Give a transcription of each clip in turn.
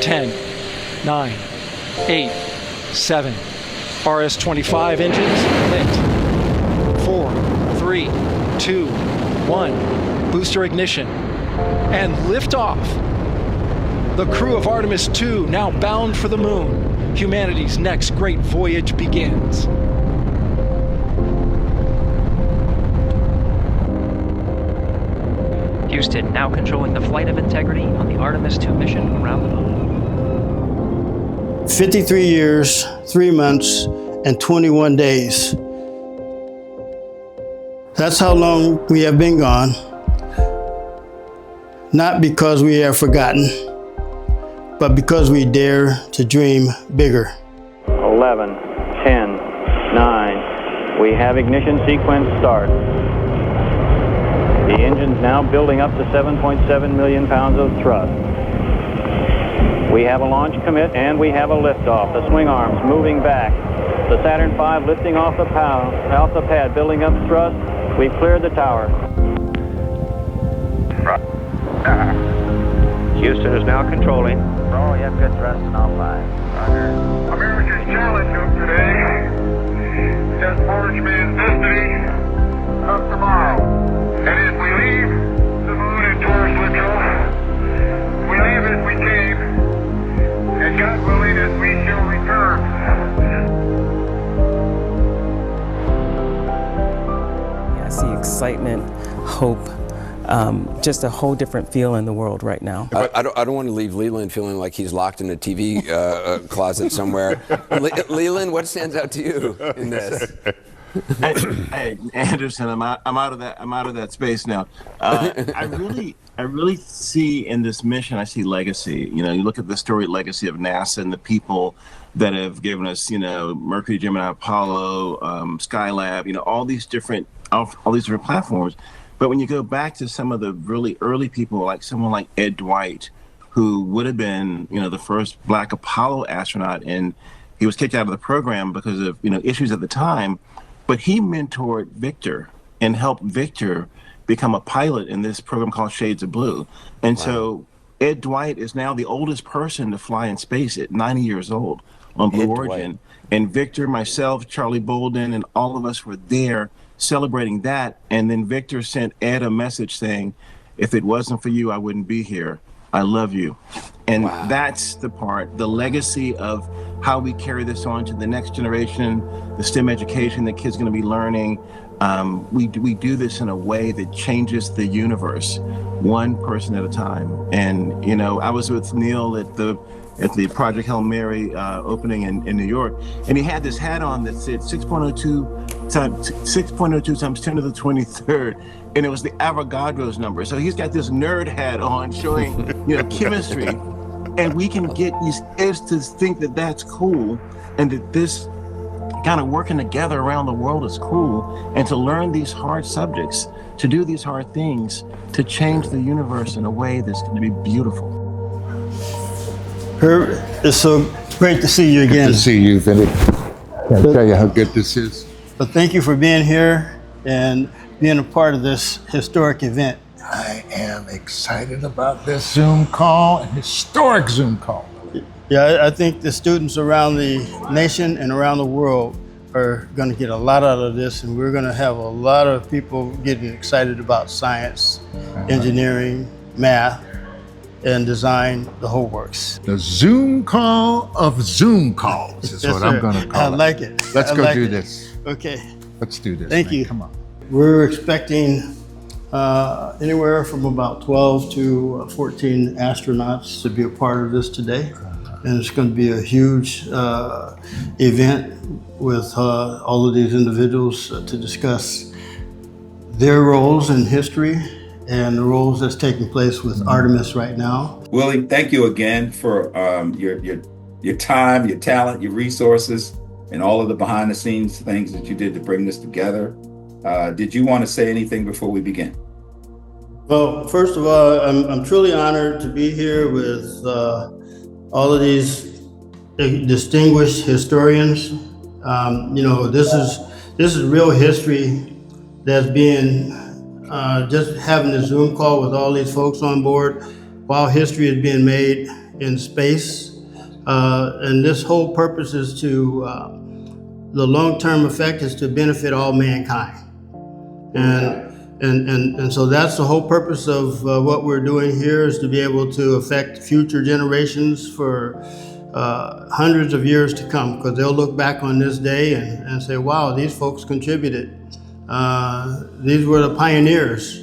10, 9, 8, 7. RS-25 engines lit. 4, 3, 2, 1. Booster ignition. And liftoff. The crew of Artemis II now bound for the moon. Humanity's next great voyage begins. Houston now controlling the flight of integrity on the Artemis II mission around the moon. 53 years, 3 months, and 21 days. That's how long we have been gone. Not because we have forgotten, but because we dare to dream bigger. 11, 10, 9. We have ignition sequence start. The engine's now building up to 7.7 million pounds of thrust. We have a launch commit and we have a liftoff. The swing arms moving back. The Saturn V lifting off the pad, building up thrust. We've cleared the tower. Houston is now controlling. Oh, you have good thrust and all 5. Roger. America's challenge of today is forge man's destiny of tomorrow. And if we leave the moon in Taurus Littrow, we leave as we came, and God willing, as we shall return. I see excitement, hope, just a whole different feel in the world right now. I don't want to leave Leland feeling like he's locked in a TV closet somewhere. Leland, what stands out to you in this? Hey, Anderson, I'm out of that space now. I really see in this mission, I see legacy. You know, you look at the storied legacy of NASA and the people that have given us, you know, Mercury, Gemini, Apollo, Skylab, you know, all these different platforms. But when you go back to some of the really early people, like someone like Ed Dwight, who would have been, you know, the first Black Apollo astronaut, and he was kicked out of the program because of, you know, issues at the time. But he mentored Victor and helped Victor become a pilot in this program called Shades of Blue. And so Ed Dwight is now the oldest person to fly in space at 90 years old on Blue Origin. And Victor, myself, Charlie Bolden, and all of us were there celebrating that. And then Victor sent Ed a message saying, if it wasn't for you, I wouldn't be here. I love you. And that's the part, the legacy of how we carry this on to the next generation, the STEM education that kids are going to be learning. We do this in a way that changes the universe, one person at a time. And, you know, I was with Neil at the Project Hail Mary opening in New York, and he had this hat on that said 6.02 times 10 to the 23rd, and it was the Avogadro's number. So he's got this nerd hat on showing, you know, chemistry, and we can get these kids to think that that's cool, and that this kind of working together around the world is cool, and to learn these hard subjects, to do these hard things, to change the universe in a way that's going to be beautiful. Herb, it's so great to see you again. Good to see you, Vinny. Can I tell you how good this is? But thank you for being here and being a part of this historic event. I am excited about this Zoom call, a historic Zoom call. Yeah, I think the students around the nation and around the world are going to get a lot out of this, and we're going to have a lot of people getting excited about science, engineering, math, and design, the whole works. The Zoom call of Zoom calls is what I'm going to call it. I like it. Let's go do this. Okay. Let's do this. Thank you. Come on. We're expecting anywhere from about 12 to 14 astronauts to be a part of this today. And it's going to be a huge event with all of these individuals to discuss their roles in history and the roles that's taking place with Artemis right now. Willie, thank you again for your time, your talent, your resources, and all of the behind the scenes things that you did to bring this together. Did you want to say anything before we begin? Well, first of all, I'm truly honored to be here with all of these distinguished historians. You know, this is real history that's being just having a Zoom call with all these folks on board while history is being made in space. And this whole purpose is to, the long-term effect is to benefit all mankind. And so that's the whole purpose of what we're doing here, is to be able to affect future generations for hundreds of years to come, because they'll look back on this day and say, wow, these folks contributed. These were the pioneers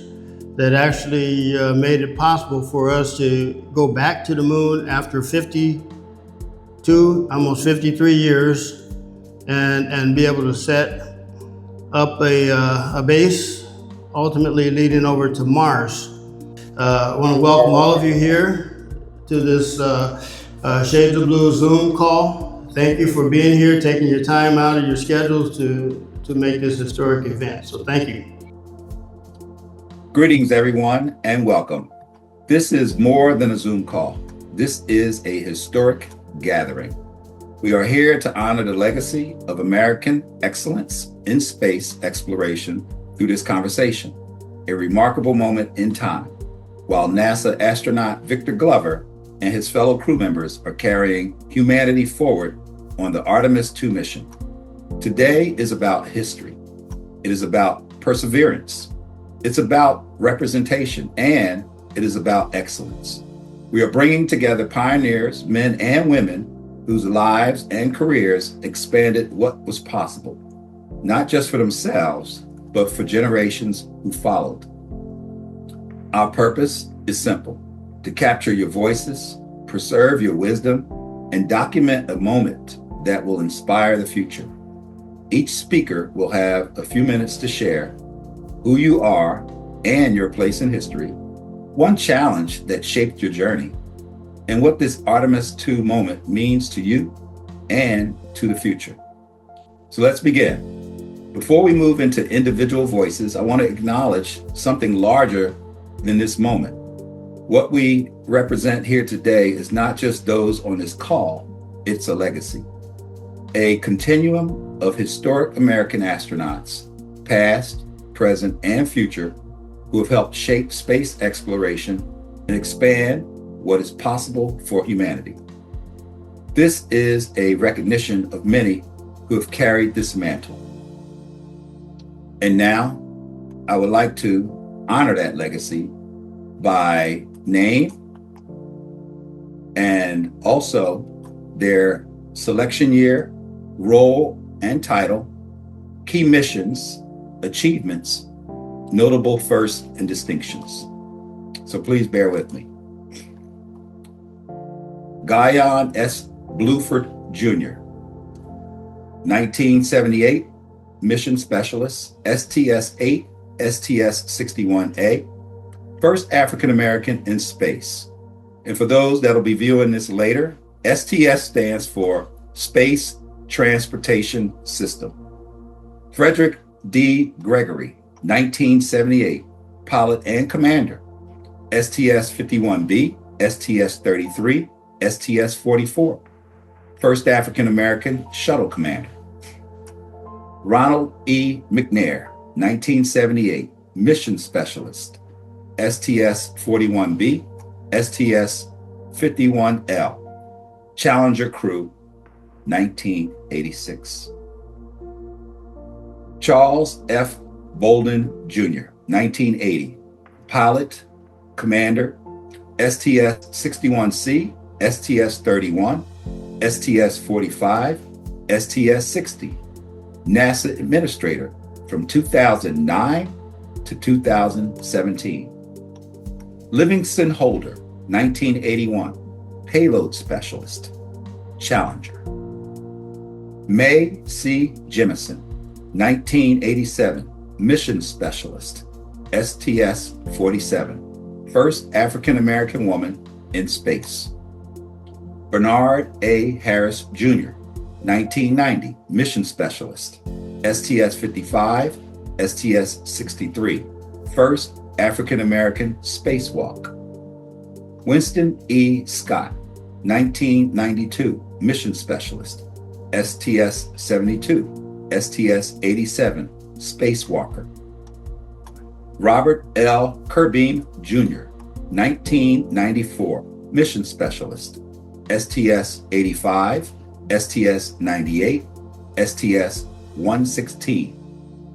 that actually made it possible for us to go back to the moon after 52, almost 53 years, and be able to set up a base, ultimately leading over to Mars. I want to welcome all of you here to this Shades of Blue Zoom call. Thank you for being here, taking your time out of your schedules to make this historic event. So thank you. Greetings, everyone, and welcome. This is more than a Zoom call. This is a historic gathering. We are here to honor the legacy of American excellence in space exploration through this conversation, a remarkable moment in time, while NASA astronaut Victor Glover and his fellow crew members are carrying humanity forward on the Artemis II mission. Today is about history. It is about perseverance. It's about representation, and it is about excellence. We are bringing together pioneers, men and women, whose lives and careers expanded what was possible, not just for themselves, but for generations who followed. Our purpose is simple: to capture your voices, preserve your wisdom, and document a moment that will inspire the future. Each speaker will have a few minutes to share who you are and your place in history, one challenge that shaped your journey, and what this Artemis II moment means to you and to the future. So let's begin. Before we move into individual voices, I want to acknowledge something larger than this moment. What we represent here today is not just those on this call, it's a legacy. A continuum of historic American astronauts, past, present, and future, who have helped shape space exploration and expand what is possible for humanity. This is a recognition of many who have carried this mantle. And now, I would like to honor that legacy by name and also their selection year, role and title, key missions, achievements, notable firsts and distinctions. So please bear with me. Guyon S. Bluford Jr., 1978, Mission Specialist, STS-8, STS-61A, first African-American in space. And for those that'll be viewing this later, STS stands for Space Transportation System. Frederick D. Gregory, 1978, pilot and commander, STS-51B, STS-33, STS-44, first African-American shuttle commander. Ronald E. McNair, 1978, mission specialist, STS-41B, STS-51L, Challenger crew, 1986. Charles F. Bolden Jr., 1980, pilot, commander, STS-61C, STS-31, STS-45, STS-60, NASA administrator from 2009 to 2017. Livingston Holder, 1981, payload specialist, Challenger. May C. Jemison, 1987, mission specialist, STS-47, first African-American woman in space. Bernard A. Harris Jr., 1990, mission specialist, STS-55, STS-63, first African-American spacewalk. Winston E. Scott, 1992, mission specialist, STS-72, STS-87, spacewalker. Robert L. Kerbeam Jr., 1994, mission specialist, STS-85, STS-98, STS-116.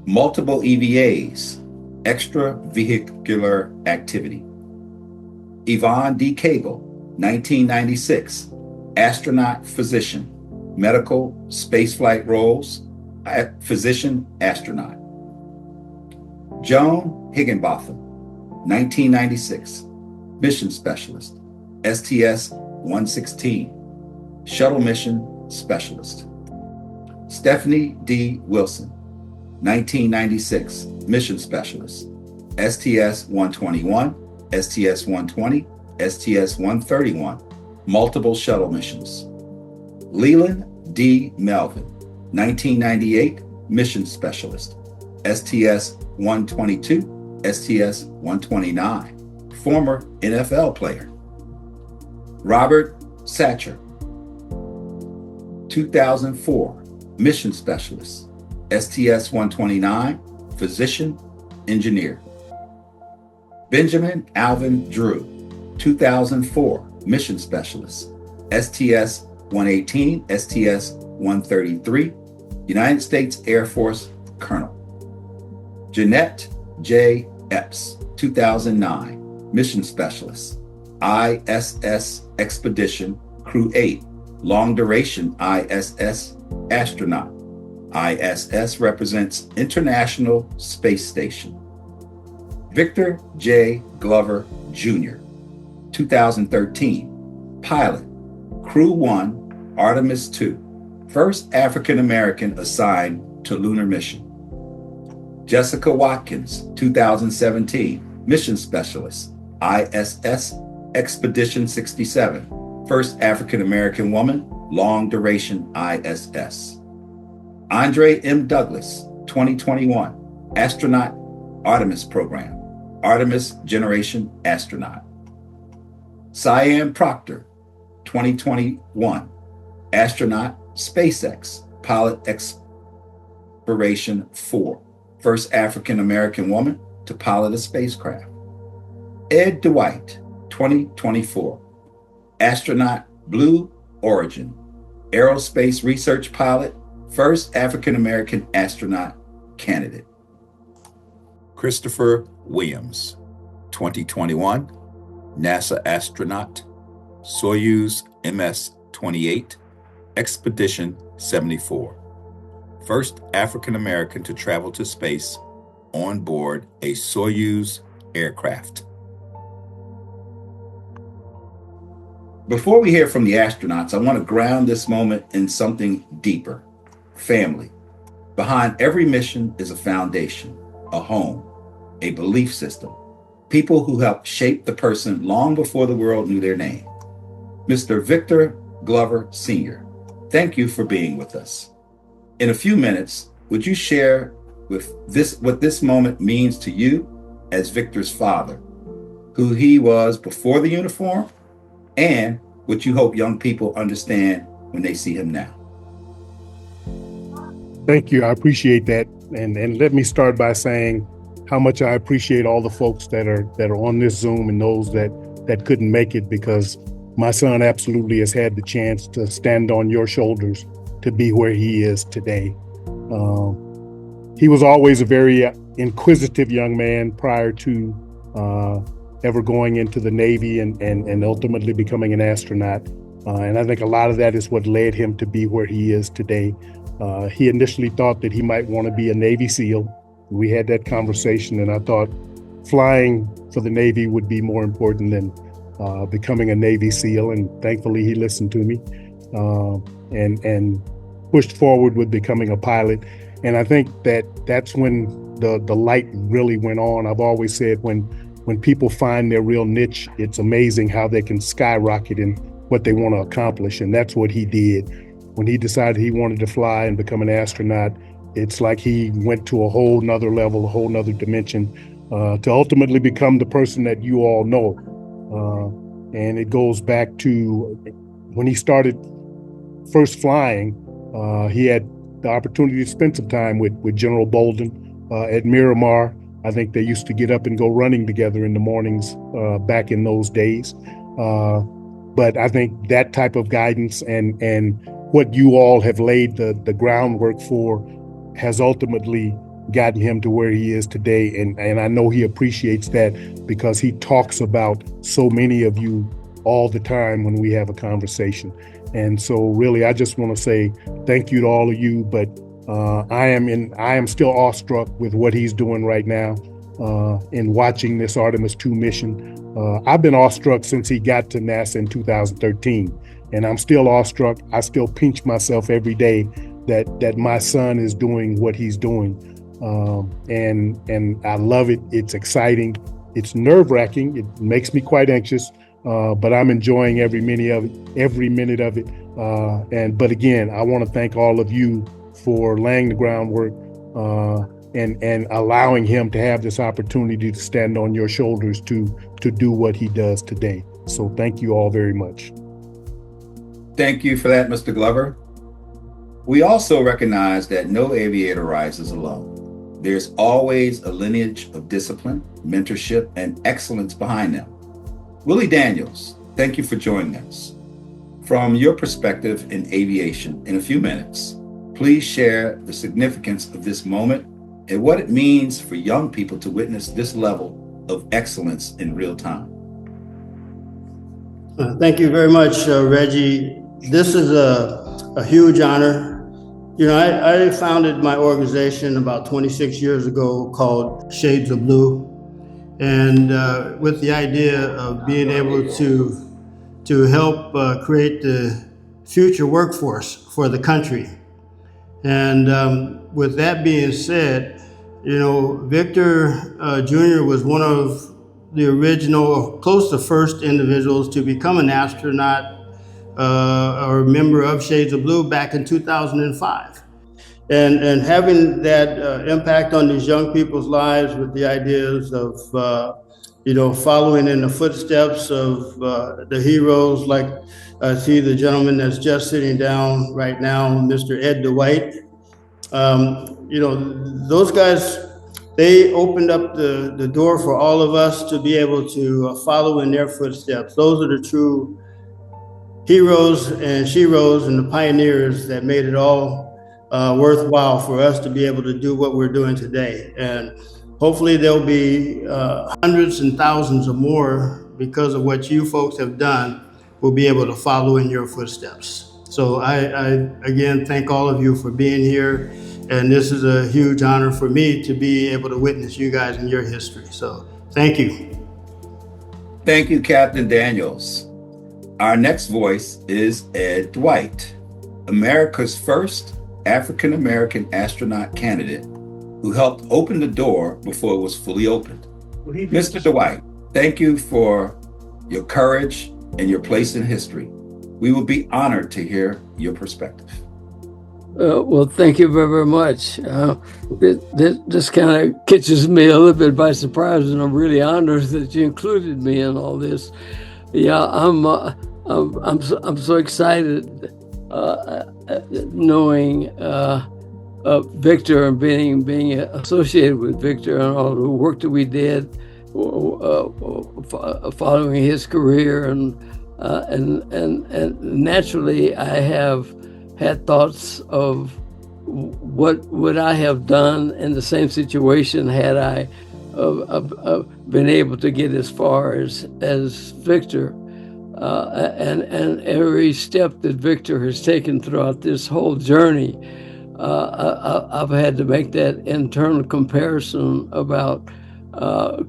Multiple EVAs, extravehicular activity. Yvonne D. Cable, 1996, astronaut physician, medical spaceflight roles, physician astronaut. Joan Higginbotham, 1996, mission specialist, STS-116, shuttle mission specialist. Stephanie D. Wilson, 1996, mission specialist, STS-121, STS-120, STS-131, multiple shuttle missions. Leland D. Melvin, 1998, mission specialist, STS-122, STS-129, former NFL player. Robert Satcher, 2004, mission specialist, STS-129, physician, engineer. Benjamin Alvin Drew, 2004, mission specialist, STS-118, STS-133, United States Air Force colonel. Jeanette J. Epps, 2009, mission specialist, ISS Expedition Crew 8, long duration ISS astronaut. ISS represents International Space Station. Victor J. Glover Jr., 2013, pilot, Crew 1, Artemis 2, first African American assigned to lunar mission. Jessica Watkins, 2017, mission specialist, ISS Expedition 67, first African American woman, long duration ISS. Andre M. Douglas, 2021, astronaut, Artemis program, Artemis generation astronaut. Cyan Proctor, 2021, astronaut, SpaceX, pilot exploration 4, first African American woman to pilot a spacecraft. Ed Dwight, 2024, astronaut, Blue Origin, aerospace research pilot, first African American astronaut candidate. Christopher Williams, 2021, NASA astronaut, Soyuz MS-28, Expedition 74, first African American to travel to space on board a Soyuz aircraft. Before we hear from the astronauts, I want to ground this moment in something deeper. Family. Behind every mission is a foundation, a home, a belief system, people who helped shape the person long before the world knew their name. Mr. Victor Glover Sr., thank you for being with us. In a few minutes, would you share what this moment means to you as Victor's father, who he was before the uniform, and what you hope young people understand when they see him now? Thank you. I appreciate that. And let me start by saying how much I appreciate all the folks that are on this Zoom and those that couldn't make it, because my son absolutely has had the chance to stand on your shoulders to be where he is today. He was always a very inquisitive young man prior to ever going into the Navy and ultimately becoming an astronaut. And I think a lot of that is what led him to be where he is today. He initially thought that he might want to be a Navy SEAL. We had that conversation, and I thought flying for the Navy would be more important than becoming a Navy SEAL. And thankfully, he listened to me and pushed forward with becoming a pilot. And I think that's when the light really went on. I've always said when people find their real niche, it's amazing how they can skyrocket in what they want to accomplish. And that's what he did. When he decided he wanted to fly and become an astronaut, it's like he went to a whole nother level, a whole nother dimension to ultimately become the person that you all know. And it goes back to when he started first flying, he had the opportunity to spend some time with General Bolden at Miramar. I think they used to get up and go running together in the mornings back in those days. But I think that type of guidance and what you all have laid the groundwork for has ultimately gotten him to where he is today. And I know he appreciates that because he talks about so many of you all the time when we have a conversation. And so really, I just want to say thank you to all of you, but I am still awestruck with what he's doing right now in watching this Artemis 2 mission. I've been awestruck since he got to NASA in 2013, and I'm still awestruck. I still pinch myself every day that my son is doing what he's doing. And I love it. It's exciting. It's nerve-wracking. It makes me quite anxious, but I'm enjoying every minute of it. But again, I want to thank all of you for laying the groundwork and allowing him to have this opportunity to stand on your shoulders to do what he does today. So thank you all very much. Thank you for that, Mr. Glover. We also recognize that no aviator rises alone. There's always a lineage of discipline, mentorship, and excellence behind them. Willie Daniels, thank you for joining us. From your perspective in aviation, in a few minutes, please share the significance of this moment and what it means for young people to witness this level of excellence in real time. Thank you very much, Reggie. This is a huge honor. You know, I founded my organization about 26 years ago called Shades of Blue, and with the idea of being able to help create the future workforce for the country. And with that being said, you know, Victor Jr. was one of the original, close to first individuals to become an astronaut or a member of Shades of Blue back in 2005. And having that impact on these young people's lives with the ideas of, you know, following in the footsteps of the heroes, like I see the gentleman that's just sitting down right now, Mr. Ed DeWitt. You know, those guys, they opened up the door for all of us to be able to follow in their footsteps. Those are the true heroes and sheroes and the pioneers that made it all worthwhile for us to be able to do what we're doing today. And hopefully there'll be hundreds and thousands of more because of what you folks have done. We'll be able to follow in your footsteps. So I again thank all of you for being here. And this is a huge honor for me to be able to witness you guys in your history. So thank you. Thank you, Captain Daniels. Our next voice is Ed Dwight, America's first African-American astronaut candidate who helped open the door before it was fully opened. Mr. Dwight, thank you for your courage and your place in history. We will be honored to hear your perspective. Well, thank you very, very much. This kind of catches me a little bit by surprise, and I'm really honored that you included me in all this. Yeah, I'm so excited knowing Victor and being associated with Victor and all the work that we did following his career, and naturally I have had thoughts of what would I have done in the same situation had I been able to get as far as Victor. And every step that Victor has taken throughout this whole journey, I've had to make that internal comparison about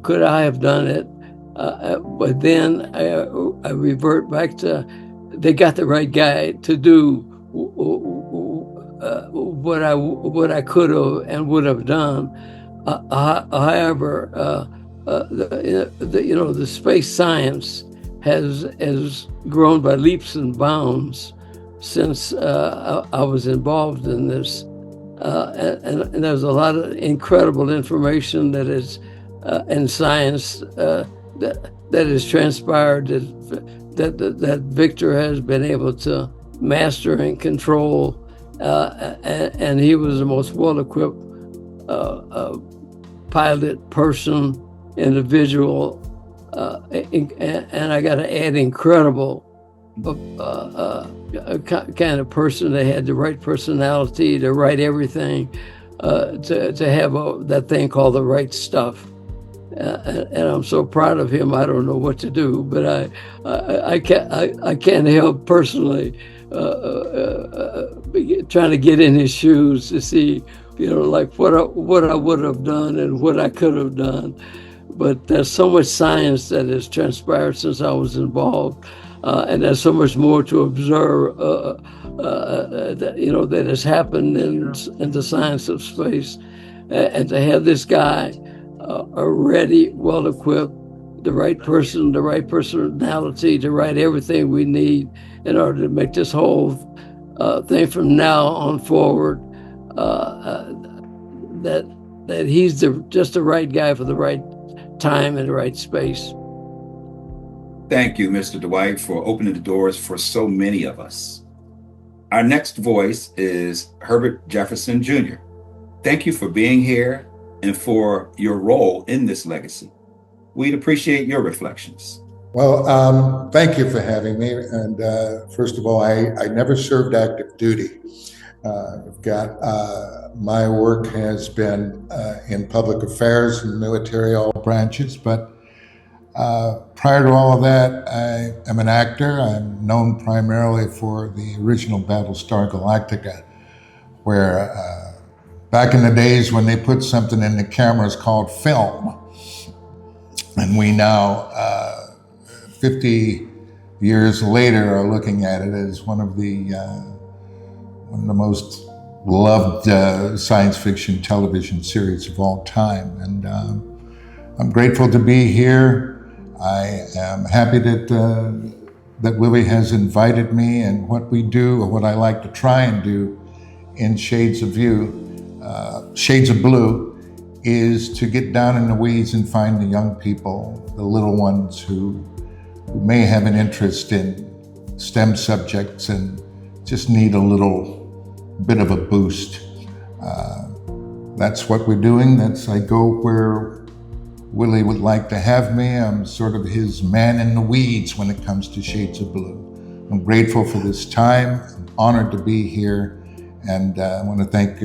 could I have done it? But then I revert back to they got the right guy to do what I could have and would have done. However, the space science has grown by leaps and bounds since I was involved in this, and there's a lot of incredible information that is in science that has transpired that Victor has been able to master and control, and he was the most well-equipped pilot, person, individual, and I got to add incredible kind of person that had the right personality, the right everything, to have that thing called the right stuff. And I'm so proud of him. I don't know what to do, but I can't help personally trying to get in his shoes to see, like what I would have done and what I could have done. But there's so much science that has transpired since I was involved, and there's so much more to observe, that has happened in the science of space, and to have this guy ready, well equipped, the right person, the right personality, the right everything we need in order to make this whole thing from now on forward. That he's just the right guy for the right time and the right space. Thank you, Mr. Dwight, for opening the doors for so many of us. Our next voice is Herbert Jefferson Jr. Thank you for being here and for your role in this legacy. We'd appreciate your reflections. Well, thank you for having me. And first of all, I never served active duty. My work has been in public affairs and military, all branches, but prior to all of that, I am an actor. I'm known primarily for the original Battlestar Galactica, where back in the days when they put something in the cameras called film, and we now, 50 years later, are looking at it as one of the most loved science fiction television series of all time. And I'm grateful to be here. I am happy that Willie has invited me, and what we do, or what I like to try and do in Shades of Blue, is to get down in the weeds and find the young people, the little ones who may have an interest in STEM subjects and just need a little bit of a boost. That's what we're doing. I go where Willie would like to have me. I'm sort of his man in the weeds when it comes to Shades of Blue. I'm grateful for this time. I'm honored to be here. And I want to thank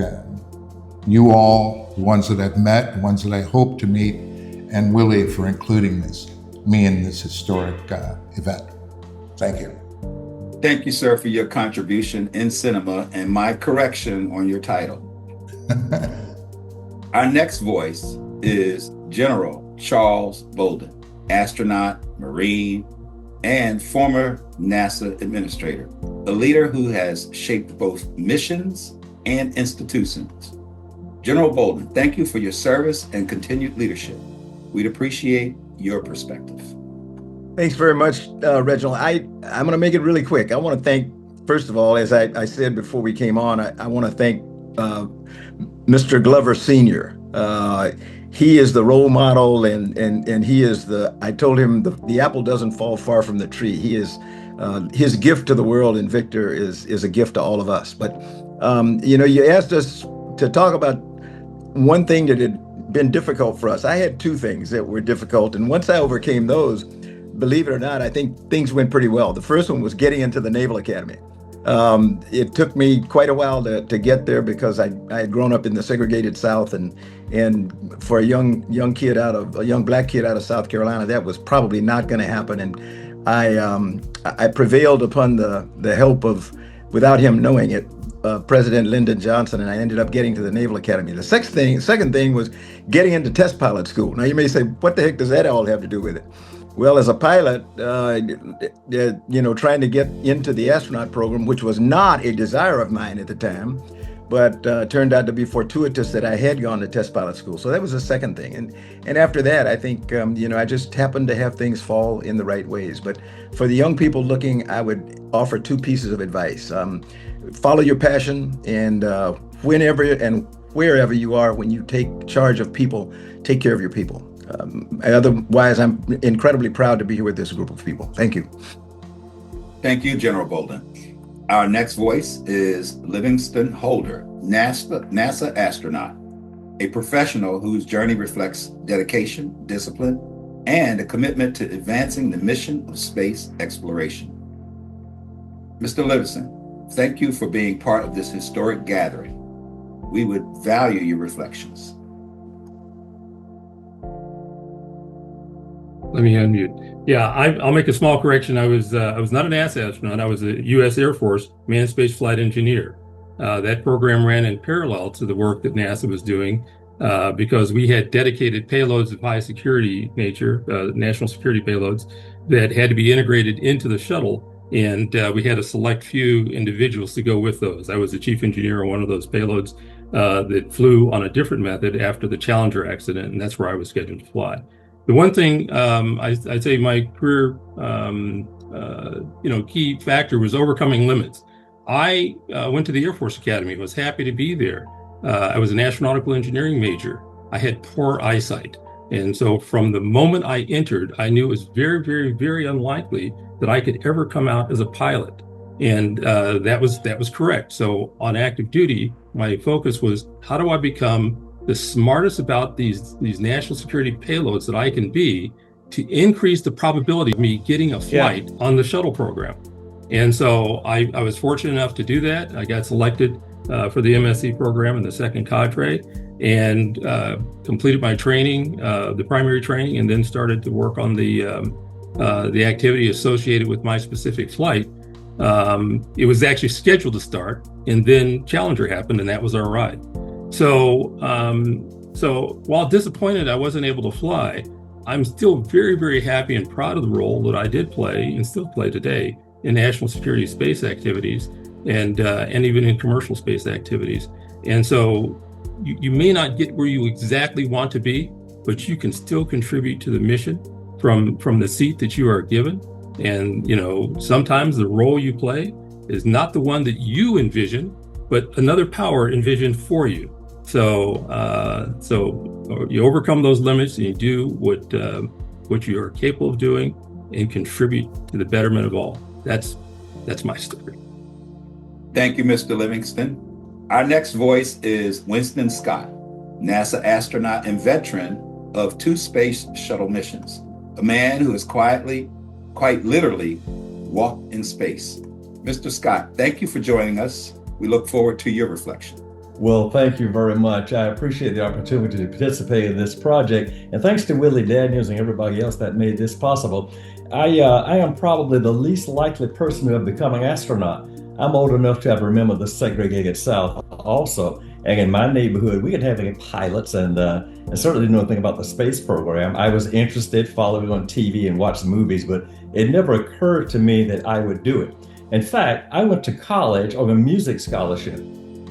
you all, the ones that I've met, the ones that I hope to meet, and Willie for including me in this historic event. Thank you. Thank you, sir, for your contribution in cinema and my correction on your title. Our next voice is General Charles Bolden, astronaut, Marine, and former NASA administrator, a leader who has shaped both missions and institutions. General Bolden, thank you for your service and continued leadership. We'd appreciate your perspective. Thanks very much, Reginald. I'm going to make it really quick. I want to thank, first of all, as I said before we came on, I want to thank Mr. Glover Sr. He is the role model, and he is I told him the apple doesn't fall far from the tree. He is, his gift to the world, and Victor is a gift to all of us. But, you asked us to talk about one thing that had been difficult for us. I had two things that were difficult, and once I overcame those, believe it or not, I think things went pretty well. The first one was getting into the Naval Academy. It took me quite a while to get there because I had grown up in the segregated South, and for a young black kid out of South Carolina, that was probably not going to happen. And I prevailed upon the help of, without him knowing it, President Lyndon Johnson, and I ended up getting to the Naval Academy. The second thing was getting into test pilot school. Now you may say, what the heck does that all have to do with it? Well, as a pilot, trying to get into the astronaut program, which was not a desire of mine at the time, but turned out to be fortuitous that I had gone to test pilot school. So that was the second thing. And after that, I think, I just happened to have things fall in the right ways. But for the young people looking, I would offer two pieces of advice. Follow your passion, and whenever and wherever you are, when you take charge of people, take care of your people. Otherwise, I'm incredibly proud to be here with this group of people. Thank you. Thank you, General Bolden. Our next voice is Livingston Holder, NASA astronaut, a professional whose journey reflects dedication, discipline, and a commitment to advancing the mission of space exploration. Mr. Livingston, thank you for being part of this historic gathering. We would value your reflections. Let me unmute. Yeah, I'll make a small correction. I was not a NASA astronaut. I was a U.S. Air Force manned space flight engineer. That program ran in parallel to the work that NASA was doing because we had dedicated payloads of high security nature, national security payloads, that had to be integrated into the shuttle. And we had a select few individuals to go with those. I was the chief engineer on one of those payloads that flew on a different method after the Challenger accident, and that's where I was scheduled to fly. The one thing I'd say my career, key factor was overcoming limits. I went to the Air Force Academy, was happy to be there. I was an astronautical engineering major. I had poor eyesight. And so from the moment I entered, I knew it was very, very, very unlikely that I could ever come out as a pilot. And that was correct. So on active duty, my focus was, how do I become the smartest about these national security payloads that I can be to increase the probability of me getting a flight on the shuttle program? And so I was fortunate enough to do that. I got selected for the MSc program in the second cadre and completed my training, the primary training, and then started to work on the activity associated with my specific flight. It was actually scheduled to start, and then Challenger happened, and that was our ride. So while disappointed I wasn't able to fly, I'm still very, very happy and proud of the role that I did play and still play today in national security space activities and even in commercial space activities. And so you may not get where you exactly want to be, but you can still contribute to the mission from the seat that you are given. And sometimes the role you play is not the one that you envision, but another power envisioned for you. So you overcome those limits and you do what you are capable of doing and contribute to the betterment of all. That's my story. Thank you, Mr. Livingston. Our next voice is Winston Scott, NASA astronaut and veteran of 2 space shuttle missions, a man who has quite literally walked in space. Mr. Scott, thank you for joining us. We look forward to your reflection. Well, thank you very much. I appreciate the opportunity to participate in this project. And thanks to Willie Daniels and everybody else that made this possible. I am probably the least likely person to have become an astronaut. I'm old enough to have remembered the segregated South also. And in my neighborhood, we didn't have any pilots and certainly didn't know anything about the space program. I was interested, followed it on TV and watched movies, but it never occurred to me that I would do it. In fact, I went to college on a music scholarship.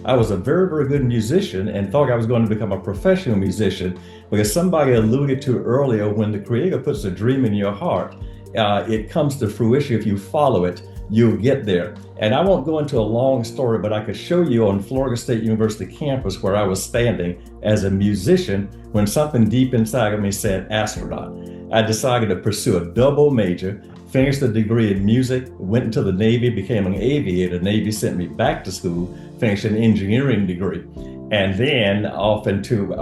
I was a very, very good musician and thought I was going to become a professional musician because somebody alluded to earlier, when the Creator puts a dream in your heart, it comes to fruition. If you follow it, you'll get there. And I won't go into a long story, but I could show you on Florida State University campus where I was standing as a musician when something deep inside of me said astronaut. I decided to pursue a double major, finished a degree in music, went into the Navy, became an aviator. The Navy sent me back to school, finished an engineering degree, and then off into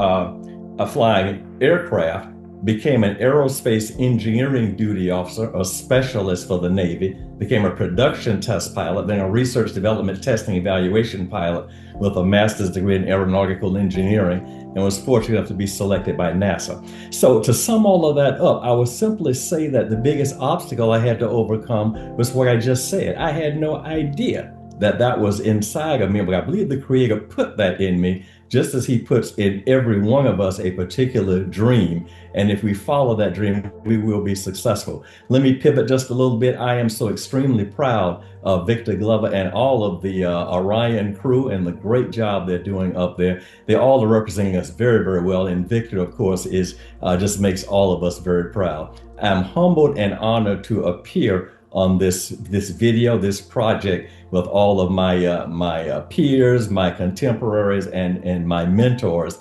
flying aircraft, became an aerospace engineering duty officer, a specialist for the Navy, became a production test pilot, then a research development testing evaluation pilot with a master's degree in aeronautical engineering, and was fortunate enough to be selected by NASA. So to sum all of that up, I would simply say that the biggest obstacle I had to overcome was what I just said. I had no idea that was inside of me, but I believe the Creator put that in me, just as He puts in every one of us a particular dream. And if we follow that dream, we will be successful. Let me pivot just a little bit. I am so extremely proud of Victor Glover and all of the Orion crew and the great job they're doing up there. They all are representing us very, very well. And Victor, of course, is just makes all of us very proud. I'm humbled and honored to appear on this video, this project, with all of my peers, my contemporaries, and my mentors.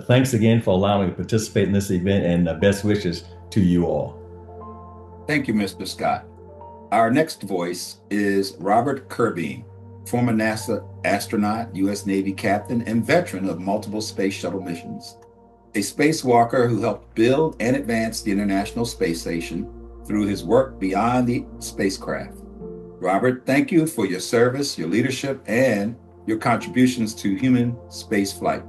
Thanks again for allowing me to participate in this event, and best wishes to you all. Thank you, Mr. Scott. Our next voice is Robert Kirby, former NASA astronaut, U.S. Navy captain, and veteran of multiple space shuttle missions. A spacewalker who helped build and advance the International Space Station through his work beyond the spacecraft. Robert, thank you for your service, your leadership, and your contributions to human spaceflight.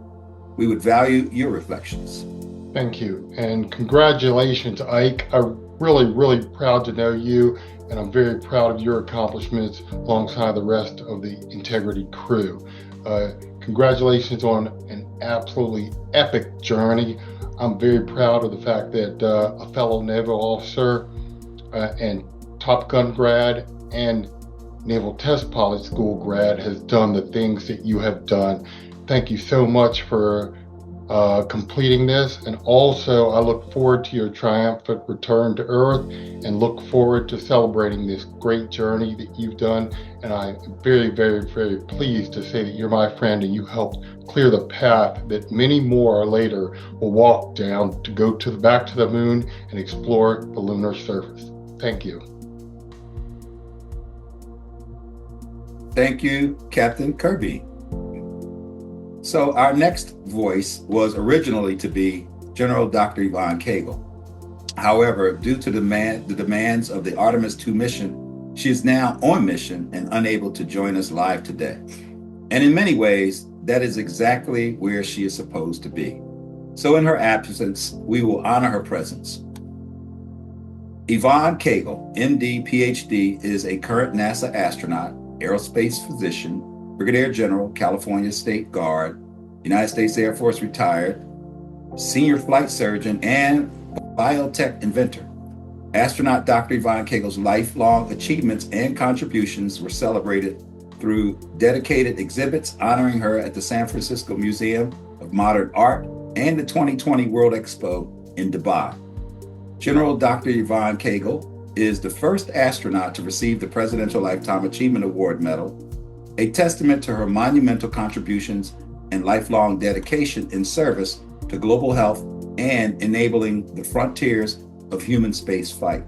We would value your reflections. Thank you, and congratulations, Ike. I'm really proud to know you, and I'm very proud of your accomplishments alongside the rest of the Integrity crew. Congratulations on an absolutely epic journey. I'm very proud of the fact that a fellow naval officer and Top Gun grad and Naval Test Pilot School grad has done the things that you have done. Thank you so much for completing this, and also I look forward to your triumphant return to Earth and look forward to celebrating this great journey that you've done. And I'm very pleased to say that you're my friend and you helped clear the path that many more later will walk down to go back to the moon and explore the lunar surface. Thank you. Thank you, Captain Kirby. So our next voice was originally to be General Dr. Yvonne Cagle. However, due to the demands of the Artemis 2 mission, she is now on mission and unable to join us live today. And in many ways, that is exactly where she is supposed to be. So in her absence, we will honor her presence. Yvonne Cagle, MD, PhD, is a current NASA astronaut, aerospace physician, Brigadier General, California State Guard, United States Air Force retired, senior flight surgeon, and biotech inventor. Astronaut Dr. Yvonne Cagle's lifelong achievements and contributions were celebrated through dedicated exhibits honoring her at the San Francisco Museum of Modern Art and the 2020 World Expo in Dubai. General Dr. Yvonne Cagle is the first astronaut to receive the Presidential Lifetime Achievement Award Medal, a testament to her monumental contributions and lifelong dedication in service to global health and enabling the frontiers of human space flight.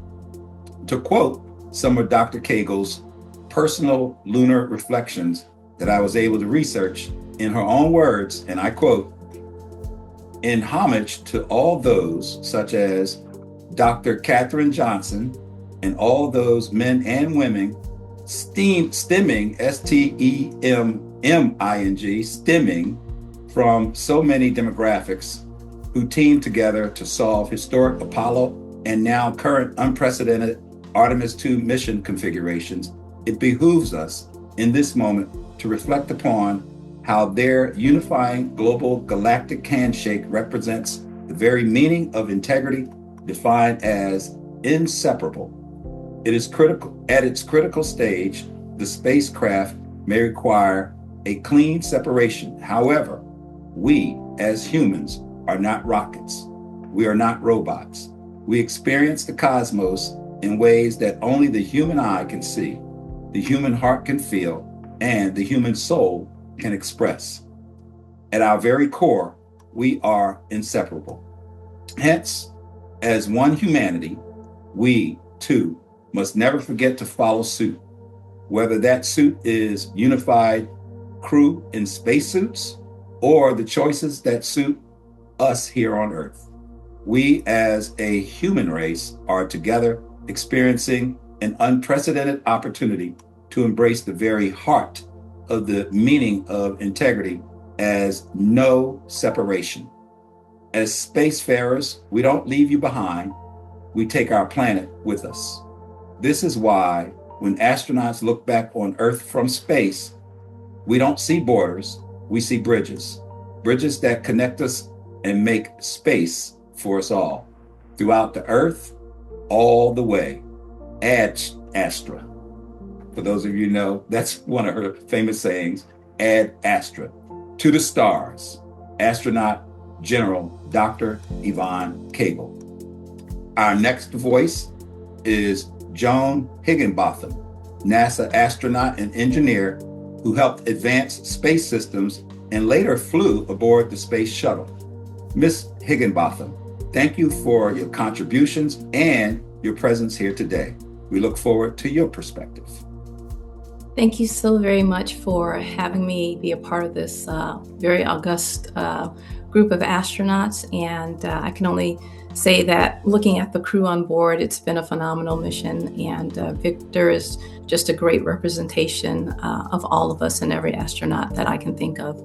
To quote some of Dr. Cagle's personal lunar reflections that I was able to research in her own words, and I quote, "In homage to all those such as Dr. Katherine Johnson and all those men and women stemming, S-T-E-M-M-I-N-G, stemming from so many demographics who teamed together to solve historic Apollo and now current unprecedented Artemis 2 mission configurations, it behooves us in this moment to reflect upon how their unifying global galactic handshake represents the very meaning of integrity defined as inseparable. It is critical. At its critical stage, the spacecraft may require a clean separation. However, we as humans are not rockets. We are not robots. We experience the cosmos in ways that only the human eye can see, the human heart can feel, and the human soul can express. At our very core, we are inseparable. Hence, as one humanity, we, too, must never forget to follow suit, whether that suit is unified crew in spacesuits or the choices that suit us here on Earth. We as a human race are together experiencing an unprecedented opportunity to embrace the very heart of the meaning of integrity as no separation. As spacefarers, we don't leave you behind, we take our planet with us. This is why when astronauts look back on Earth from space, we don't see borders, we see bridges. Bridges that connect us and make space for us all. Throughout the Earth, all the way. Ad Astra. For those of you who know, that's one of her famous sayings, Ad Astra. To the stars, astronaut General Dr. Yvonne Cagle. Our next voice is Joan Higginbotham, NASA astronaut and engineer who helped advance space systems and later flew aboard the space shuttle. Miss Higginbotham, thank you for your contributions and your presence here today. We look forward to your perspective. Thank you so very much for having me be a part of this very august group of astronauts, and I can only say that looking at the crew on board, it's been a phenomenal mission, and Victor is just a great representation of all of us and every astronaut that I can think of.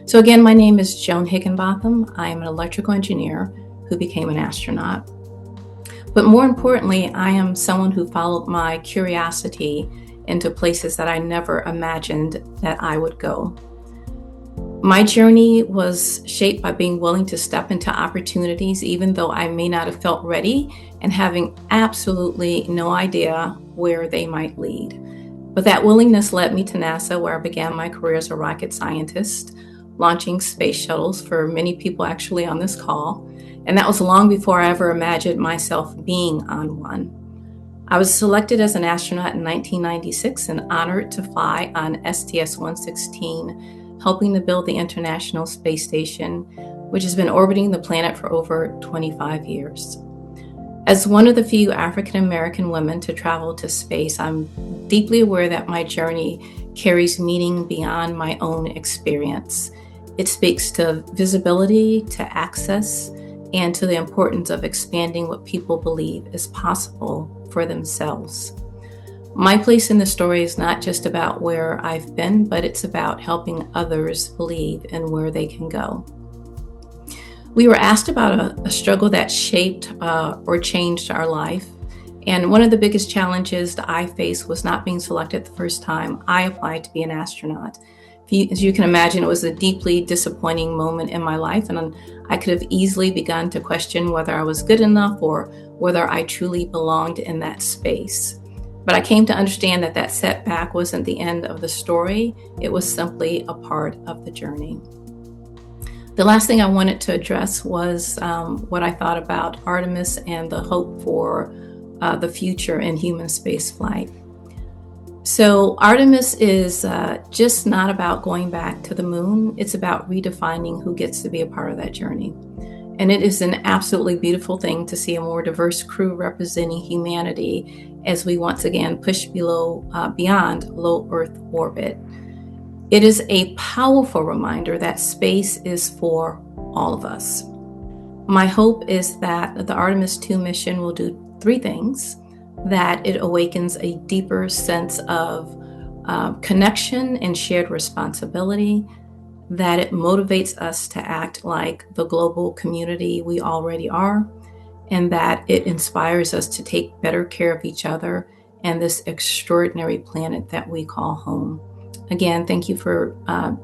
So again, my name is Joan Higginbotham. I am an electrical engineer who became an astronaut. But more importantly, I am someone who followed my curiosity into places that I never imagined that I would go. My journey was shaped by being willing to step into opportunities, even though I may not have felt ready and having absolutely no idea where they might lead. But that willingness led me to NASA, where I began my career as a rocket scientist, launching space shuttles for many people actually on this call. And that was long before I ever imagined myself being on one. I was selected as an astronaut in 1996 and honored to fly on STS-116, helping to build the International Space Station, which has been orbiting the planet for over 25 years. As one of the few African American women to travel to space, I'm deeply aware that my journey carries meaning beyond my own experience. It speaks to visibility, to access, and to the importance of expanding what people believe is possible for themselves. My place in the story is not just about where I've been, but it's about helping others believe in where they can go. We were asked about a struggle that shaped or changed our life. And one of the biggest challenges that I faced was not being selected the first time I applied to be an astronaut. As you can imagine, it was a deeply disappointing moment in my life, and I could have easily begun to question whether I was good enough or whether I truly belonged in that space. But I came to understand that that setback wasn't the end of the story. It was simply a part of the journey. The last thing I wanted to address was what I thought about Artemis and the hope for the future in human spaceflight. So Artemis is just not about going back to the moon. It's about redefining who gets to be a part of that journey. And it is an absolutely beautiful thing to see a more diverse crew representing humanity as we once again push beyond low Earth orbit. It is a powerful reminder that space is for all of us. My hope is that the Artemis 2 mission will do three things: that it awakens a deeper sense of connection and shared responsibility, that it motivates us to act like the global community we already are, and that it inspires us to take better care of each other and this extraordinary planet that we call home. Again, thank you for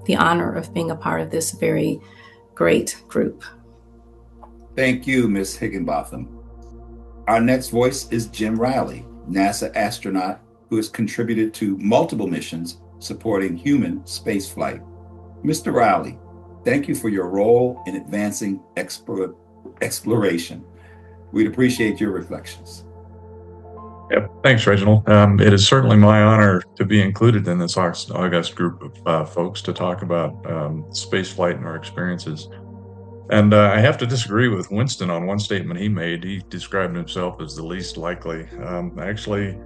the honor of being a part of this very great group. Thank you, Ms. Higginbotham. Our next voice is Jim Riley, NASA astronaut who has contributed to multiple missions supporting human spaceflight. Mr. Riley, thank you for your role in advancing exploration. We'd appreciate your reflections. Yep. Thanks, Reginald. It is certainly my honor to be included in this august group of folks to talk about spaceflight and our experiences. And I have to disagree with Winston on one statement he made. He described himself as the least likely. Actually,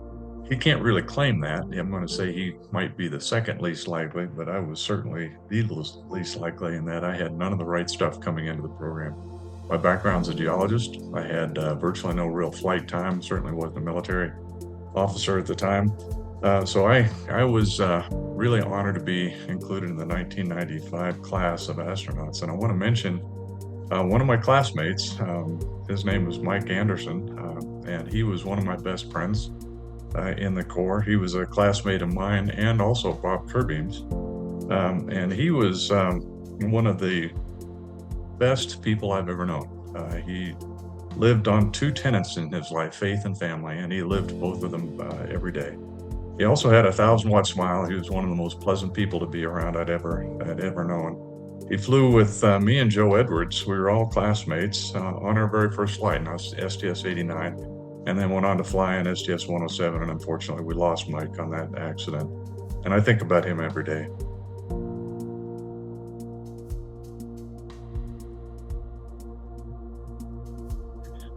he can't really claim that. I'm going to say he might be the second least likely, but I was certainly the least likely in that I had none of the right stuff coming into the program. My background's a geologist. I had virtually no real flight time, certainly wasn't a military officer at the time. So I was really honored to be included in the 1995 class of astronauts. And I want to mention one of my classmates, his name was Mike Anderson, and he was one of my best friends in the Corps. He was a classmate of mine and also Bob Kirby's. And he was one of the best people I've ever known. He lived on two tenets in his life, faith and family, and he lived both of them every day. He also had a 1,000-watt smile. He was one of the most pleasant people to be around I'd ever known. He flew with me and Joe Edwards. We were all classmates on our very first flight in STS-89, and then went on to fly in STS-107, and unfortunately we lost Mike on that accident. And I think about him every day.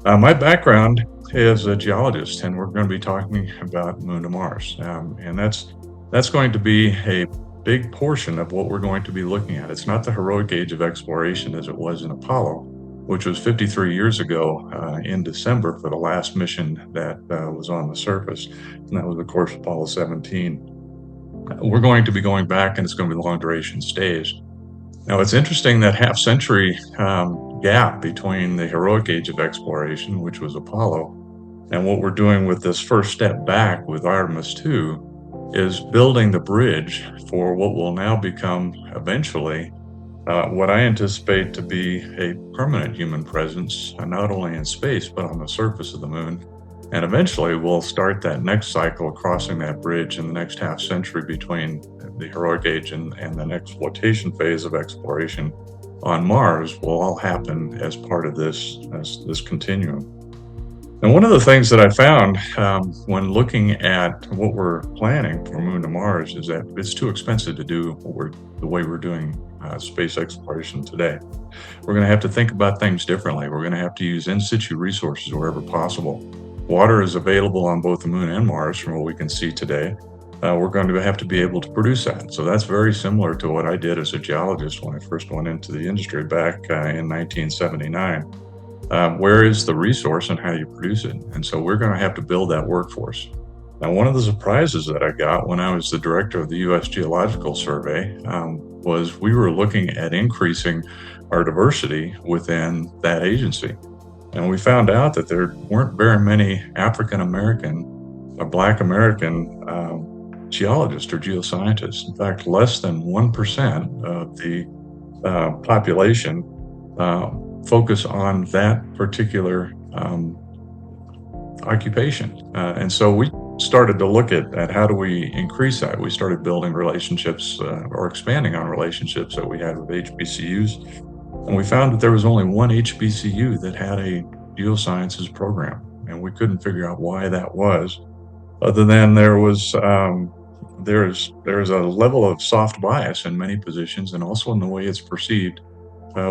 My background is a geologist, and we're going to be talking about Moon to Mars. And that's going to be a big portion of what we're going to be looking at. It's not the heroic age of exploration as it was in Apollo, which was 53 years ago in December for the last mission that was on the surface. And that was, of course, Apollo 17. We're going to be going back, and it's going to be long duration stays. Now, it's interesting that half-century gap between the heroic age of exploration, which was Apollo, and what we're doing with this first step back with Artemis 2 is building the bridge for what will now become eventually what I anticipate to be a permanent human presence, not only in space, but on the surface of the moon. And eventually we'll start that next cycle, crossing that bridge in the next half century between the heroic age and the next flotation phase of exploration on Mars will all happen as part of this continuum. And one of the things that I found when looking at what we're planning for Moon to Mars is that it's too expensive to do the way we're doing space exploration today. We're going to have to think about things differently. We're going to have to use in situ resources wherever possible. Water is available on both the Moon and Mars from what we can see today. We're going to have to be able to produce that. So that's very similar to what I did as a geologist when I first went into the industry back in 1979. Where is the resource and how do you produce it? And so we're going to have to build that workforce. Now, one of the surprises that I got when I was the director of the U.S. Geological Survey was we were looking at increasing our diversity within that agency. And we found out that there weren't very many African American or Black American geologists or geoscientists. In fact, less than 1% of the population focus on that particular occupation. And so we started to look at how do we increase that. We started building relationships or expanding on relationships that we had with HBCUs. And we found that there was only one HBCU that had a geosciences program. And we couldn't figure out why that was, other than there is a level of soft bias in many positions and also in the way it's perceived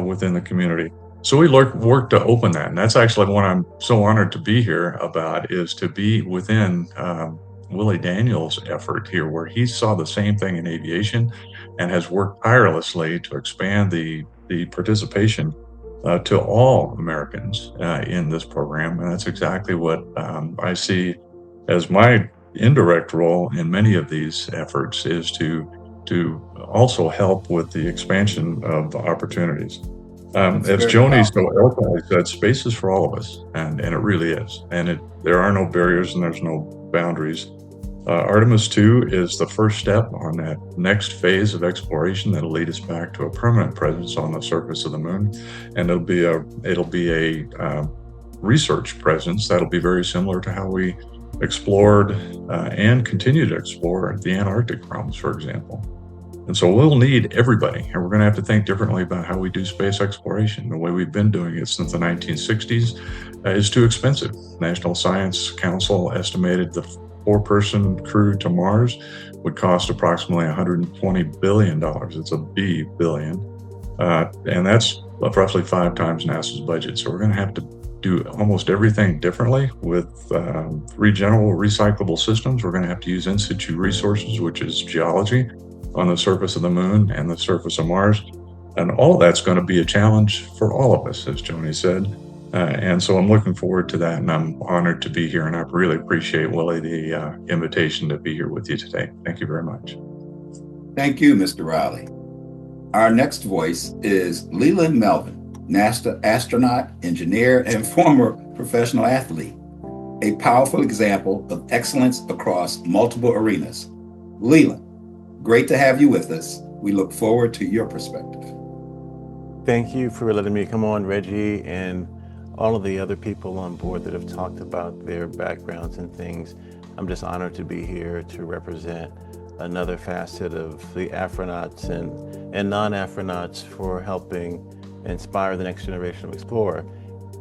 within the community. So we worked to open that, and that's actually what I'm so honored to be here about, is to be within Willie Daniels' effort here, where he saw the same thing in aviation and has worked tirelessly to expand the participation to all Americans in this program. And that's exactly what I see as my indirect role in many of these efforts, is to also help with the expansion of opportunities. As Joni so eloquently said, space is for all of us, and it really is. And there are no barriers and there's no boundaries. Artemis 2 is the first step on that next phase of exploration that'll lead us back to a permanent presence on the surface of the moon, and it'll be a research presence that'll be very similar to how we explored and continue to explore the Antarctic realms, for example. And so we'll need everybody, and we're going to have to think differently about how we do space exploration. The way we've been doing it since the 1960s is too expensive. National Science Council estimated the 4-person crew to Mars would cost approximately $120 billion. It's a B billion. And that's roughly 5 times NASA's budget. So we're going to have to do almost everything differently with regenerable, recyclable systems. We're going to have to use in situ resources, which is geology, on the surface of the moon and the surface of Mars. And all of that's going to be a challenge for all of us, as Joni said. And so I'm looking forward to that, and I'm honored to be here, and I really appreciate, Willie, the invitation to be here with you today. Thank you very much. Thank you, Mr. Riley. Our next voice is Leland Melvin, NASA astronaut, engineer, and former professional athlete, a powerful example of excellence across multiple arenas. Leland, great to have you with us. We look forward to your perspective. Thank you for letting me come on, Reggie, and all of the other people on board that have talked about their backgrounds and things. I'm just honored to be here to represent another facet of the astronauts and non-astronauts for helping inspire the next generation of explorer.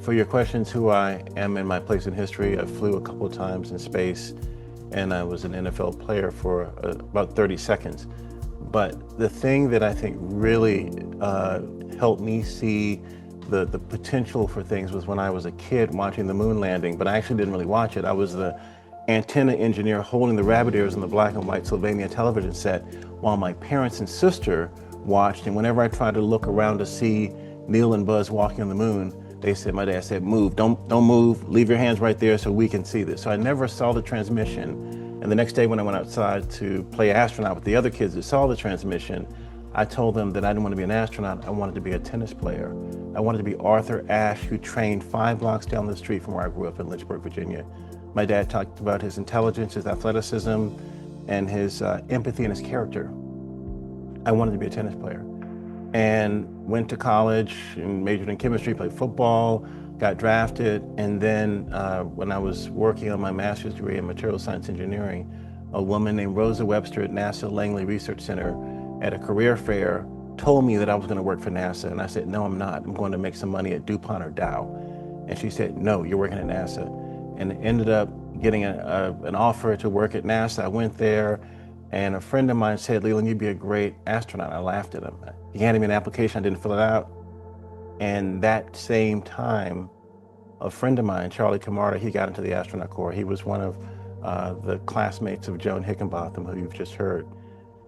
For your questions, who I am and my place in history, I flew a couple of times in space, and I was an NFL player for about 30 seconds. But the thing that I think really helped me see the potential for things was when I was a kid watching the moon landing, but I actually didn't really watch it. I was the antenna engineer holding the rabbit ears on the black and white Sylvania television set while my parents and sister watched. And whenever I tried to look around to see Neil and Buzz walking on the moon, my dad said, move, don't move, leave your hands right there so we can see this. So I never saw the transmission. And the next day when I went outside to play astronaut with the other kids that saw the transmission, I told them that I didn't want to be an astronaut, I wanted to be a tennis player. I wanted to be Arthur Ashe, who trained 5 blocks down the street from where I grew up in Lynchburg, Virginia. My dad talked about his intelligence, his athleticism, and his empathy and his character. I wanted to be a tennis player. And went to college and majored in chemistry, played football, got drafted. And then when I was working on my master's degree in material science engineering, a woman named Rosa Webster at NASA Langley Research Center at a career fair told me that I was going to work for NASA. And I said, no, I'm not. I'm going to make some money at DuPont or Dow. And she said, no, you're working at NASA. And ended up getting an offer to work at NASA. I went there, and a friend of mine said, Leland, you'd be a great astronaut. I laughed at him. He handed me an application, I didn't fill it out. And that same time, a friend of mine, Charlie Camarda, he got into the astronaut corps. He was one of the classmates of Joan Hickenbotham, who you've just heard.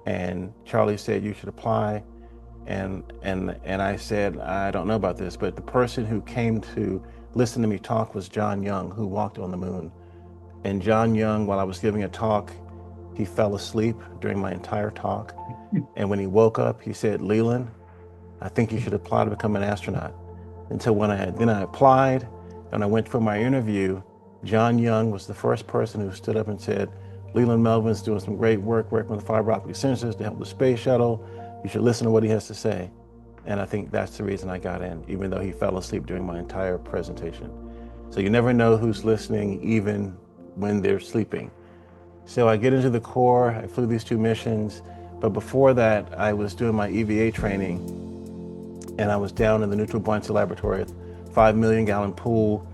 And Charlie said, you should apply. And I said, I don't know about this, but the person who came to listen to me talk was John Young, who walked on the moon. And John Young, while I was giving a talk, he fell asleep during my entire talk. And when he woke up, he said, Leland, I think you should apply to become an astronaut. And so when I applied and I went for my interview, John Young was the first person who stood up and said, Leland Melvin's doing some great work working with fiber optic sensors to help the space shuttle. You should listen to what he has to say. And I think that's the reason I got in, even though he fell asleep during my entire presentation. So you never know who's listening, even when they're sleeping. So I get into the Corps, I flew these 2 missions, but before that, I was doing my EVA training, and I was down in the neutral buoyancy laboratory, 5 million gallon pool,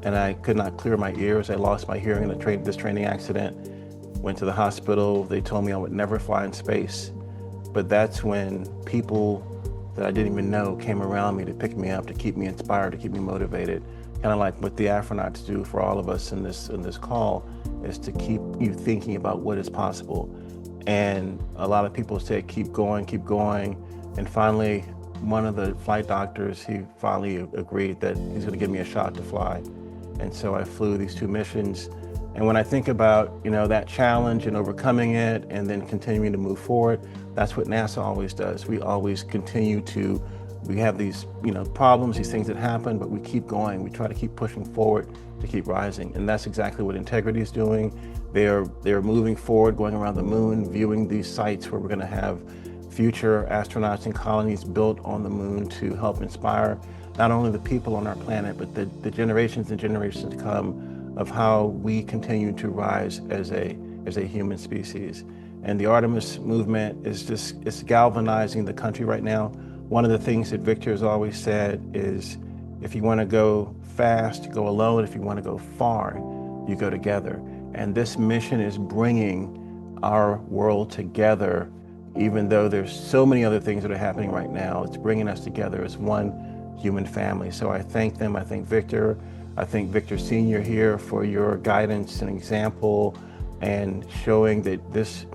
and I could not clear my ears. I lost my hearing in this training accident, went to the hospital. They told me I would never fly in space. But that's when people that I didn't even know came around me to pick me up, to keep me inspired, to keep me motivated. Kind of like what the astronauts do for all of us in this call, is to keep you thinking about what is possible. And a lot of people said, keep going. And finally, one of the flight doctors, he finally agreed that he's gonna give me a shot to fly. And so I flew these 2 missions. And when I think about, that challenge and overcoming it and then continuing to move forward, that's what NASA always does. We always we have these, problems, these things that happen, but we keep going. We try to keep pushing forward to keep rising. And that's exactly what Integrity is doing. They're moving forward, going around the moon, viewing these sites where we're gonna have future astronauts and colonies built on the moon to help inspire not only the people on our planet, but the generations and generations to come of how we continue to rise as a human species. And the Artemis movement it's galvanizing the country right now. One of the things that Victor has always said is, if you want to go fast, go alone. If you want to go far, you go together. And this mission is bringing our world together, even though there's so many other things that are happening right now. It's bringing us together as one human family. So I thank them. I thank Victor. I thank Victor Sr. here for your guidance and example, and showing that this,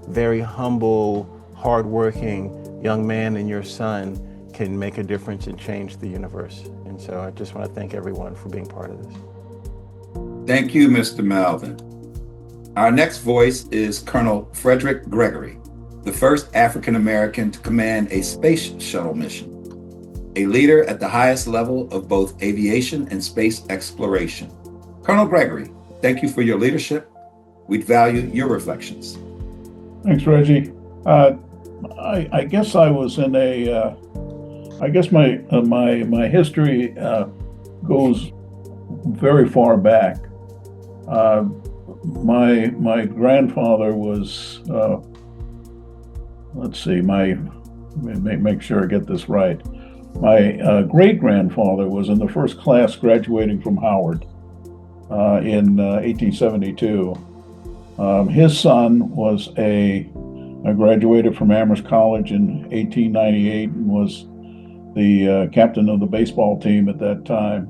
very humble, hardworking young man and your son can make a difference and change the universe. And so I just want to thank everyone for being part of this. Thank you, Mr. Melvin. Our next voice is Colonel Frederick Gregory, the first African American to command a space shuttle mission, a leader at the highest level of both aviation and space exploration. Colonel Gregory, thank you for your leadership. We'd value your reflections. Thanks, Reggie. I guess I was in my history goes very far back. My grandfather was, make sure I get this right. My great-grandfather was in the first class graduating from Howard in 1872. His son was graduated from Amherst College in 1898 and was the captain of the baseball team at that time.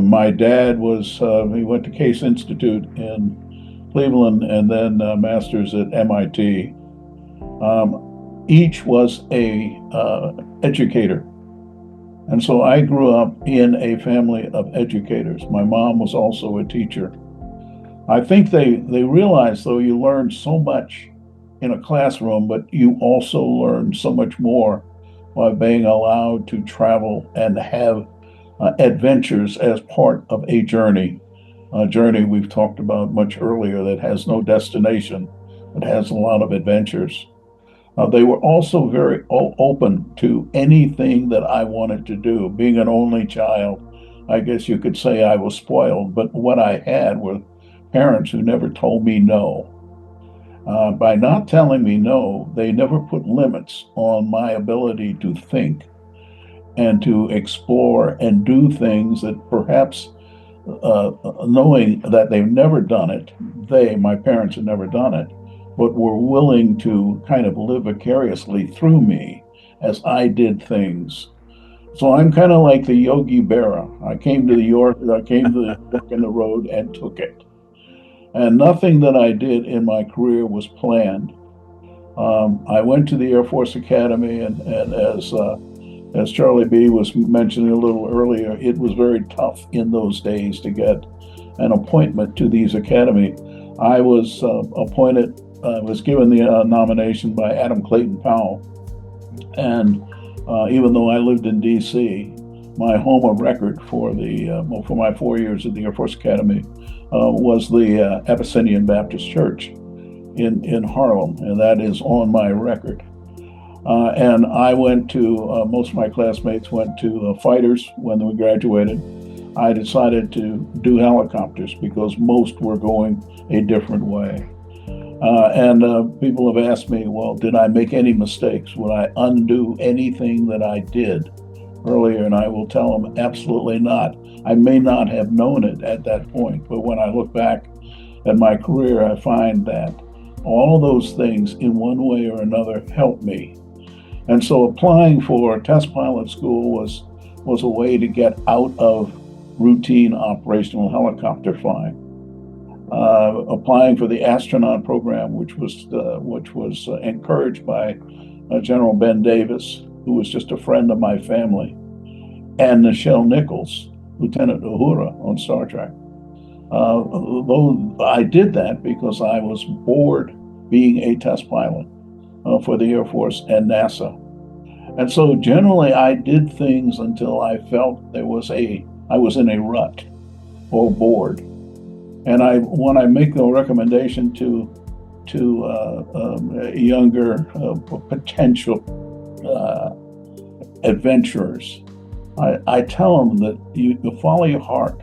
My dad he went to Case Institute in Cleveland and then master's at MIT. Each was a educator. And so I grew up in a family of educators. My mom was also a teacher. I think they realize, though, you learn so much in a classroom, but you also learn so much more by being allowed to travel and have adventures as part of a journey we've talked about much earlier that has no destination, but has a lot of adventures. They were also very open to anything that I wanted to do. Being an only child, I guess you could say I was spoiled, but what I had were parents who never told me no. By not telling me no, they never put limits on my ability to think and to explore and do things that perhaps knowing that they've never done it, my parents had never done it, but were willing to kind of live vicariously through me as I did things. So I'm kind of like the Yogi Berra. I came to the fork in the road and took it. And nothing that I did in my career was planned. I went to the Air Force Academy, and as Charlie B was mentioning a little earlier, it was very tough in those days to get an appointment to these academy. I was was given the nomination by Adam Clayton Powell. And even though I lived in D.C., my home of record for my 4 years at the Air Force Academy was the Abyssinian Baptist Church in Harlem, and that is on my record. And I went to, most of my classmates went to fighters when we graduated. I decided to do helicopters because most were going a different way. And people have asked me, well, did I make any mistakes? Would I undo anything that I did earlier? And I will tell them absolutely not. I may not have known it at that point, but when I look back at my career, I find that all of those things in one way or another helped me. And so applying for test pilot school was a way to get out of routine operational helicopter flying. Applying for the astronaut program, which was encouraged by General Ben Davis, who was just a friend of my family, and Nichelle Nichols, Lieutenant Uhura on Star Trek. Though I did that because I was bored being a test pilot for the Air Force and NASA. And so generally I did things until I felt I was in a rut or bored. And when I make the recommendation to younger potential adventurers, I tell them that you follow your heart,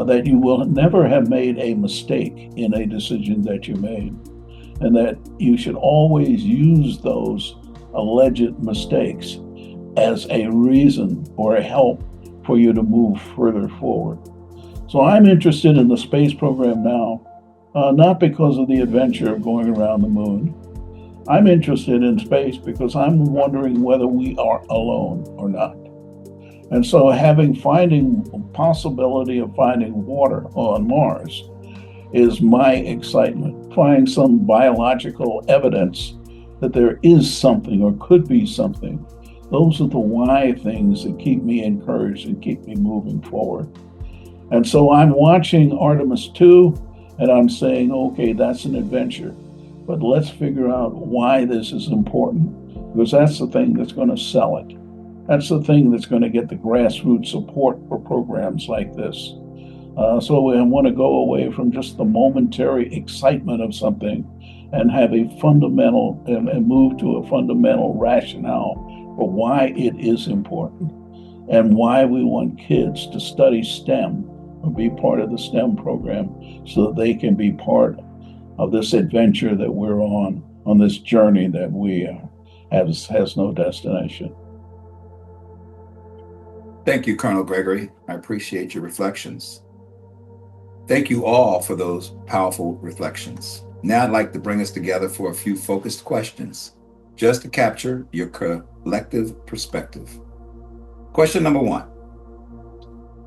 that you will never have made a mistake in a decision that you made, and that you should always use those alleged mistakes as a reason or a help for you to move further forward. So I'm interested in the space program now, not because of the adventure of going around the moon. I'm interested in space because I'm wondering whether we are alone or not. And so finding possibility of finding water on Mars is my excitement. Finding some biological evidence that there is something or could be something. Those are the why things that keep me encouraged and keep me moving forward. And so I'm watching Artemis 2 and I'm saying, okay, that's an adventure, but let's figure out why this is important, because that's the thing that's going to sell it. That's the thing that's going to get the grassroots support for programs like this. So I want to go away from just the momentary excitement of something and have a fundamental and move to a fundamental rationale for why it is important and why we want kids to study STEM or be part of the STEM program so that they can be part of this adventure that we're on this journey that we has no destination. Thank you, Colonel Gregory. I appreciate your reflections. Thank you all for those powerful reflections. Now I'd like to bring us together for a few focused questions, just to capture your collective perspective. Question number 1.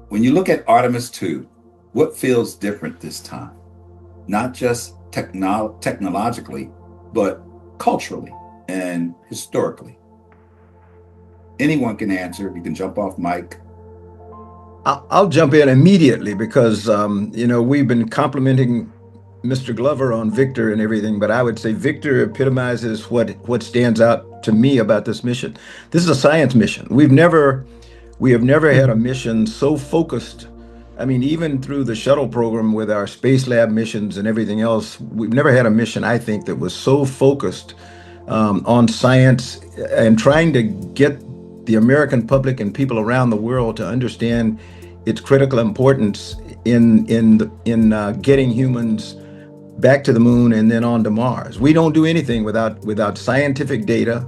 When you look at Artemis 2, what feels different this time? Not just technologically, but culturally and historically. Anyone can answer. You can jump off mic. I'll jump in immediately because, we've been complimenting Mr. Glover on Victor and everything, but I would say Victor epitomizes what stands out to me about this mission. This is a science mission. We have never had a mission so focused. I mean, even through the shuttle program with our space lab missions and everything else, we've never had a mission, I think, that was so focused on science and trying to get the American public and people around the world to understand its critical importance in getting humans back to the moon and then on to Mars. We don't do anything without scientific data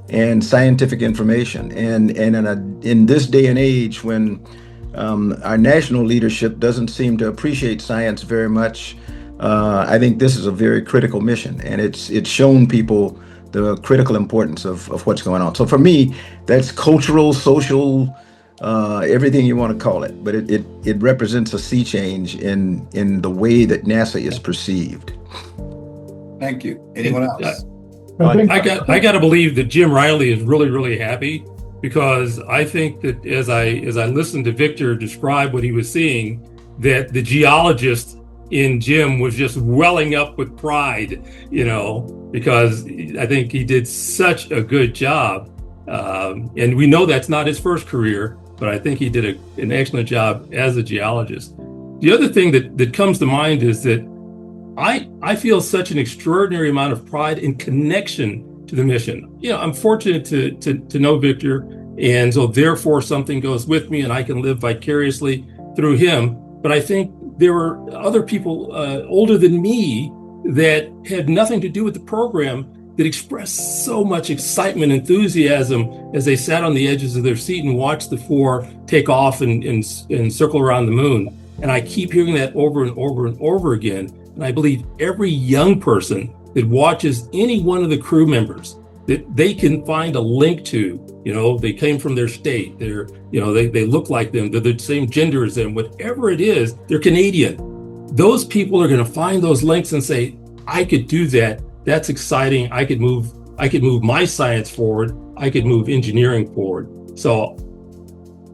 and scientific information. And in this day and age, when our national leadership doesn't seem to appreciate science very much, I think this is a very critical mission, and it's shown people the critical importance of what's going on. So for me, that's cultural, social, everything you want to call it, but it represents a sea change in the way that NASA is perceived. Thank you. Anyone else? I got to believe that Jim Riley is really, really happy, because I think that as I listened to Victor describe what he was seeing, that the geologist in Jim was just welling up with pride, because I think he did such a good job. And we know that's not his first career, but I think he did an excellent job as a geologist. The other thing that comes to mind is that I feel such an extraordinary amount of pride and connection to the mission. I'm fortunate to know Victor, and so therefore something goes with me and I can live vicariously through him. But I think there were other people older than me that had nothing to do with the program that expressed so much excitement, enthusiasm as they sat on the edges of their seat and watched the four take off and circle around the moon. And I keep hearing that over and over and over again. And I believe every young person that watches any one of the crew members, that they can find a link to, they came from their state, they look like them, they're the same gender as them, whatever it is, they're Canadian. Those people are going to find those links and say, I could do that. That's exciting. I could move my science forward. I could move engineering forward. So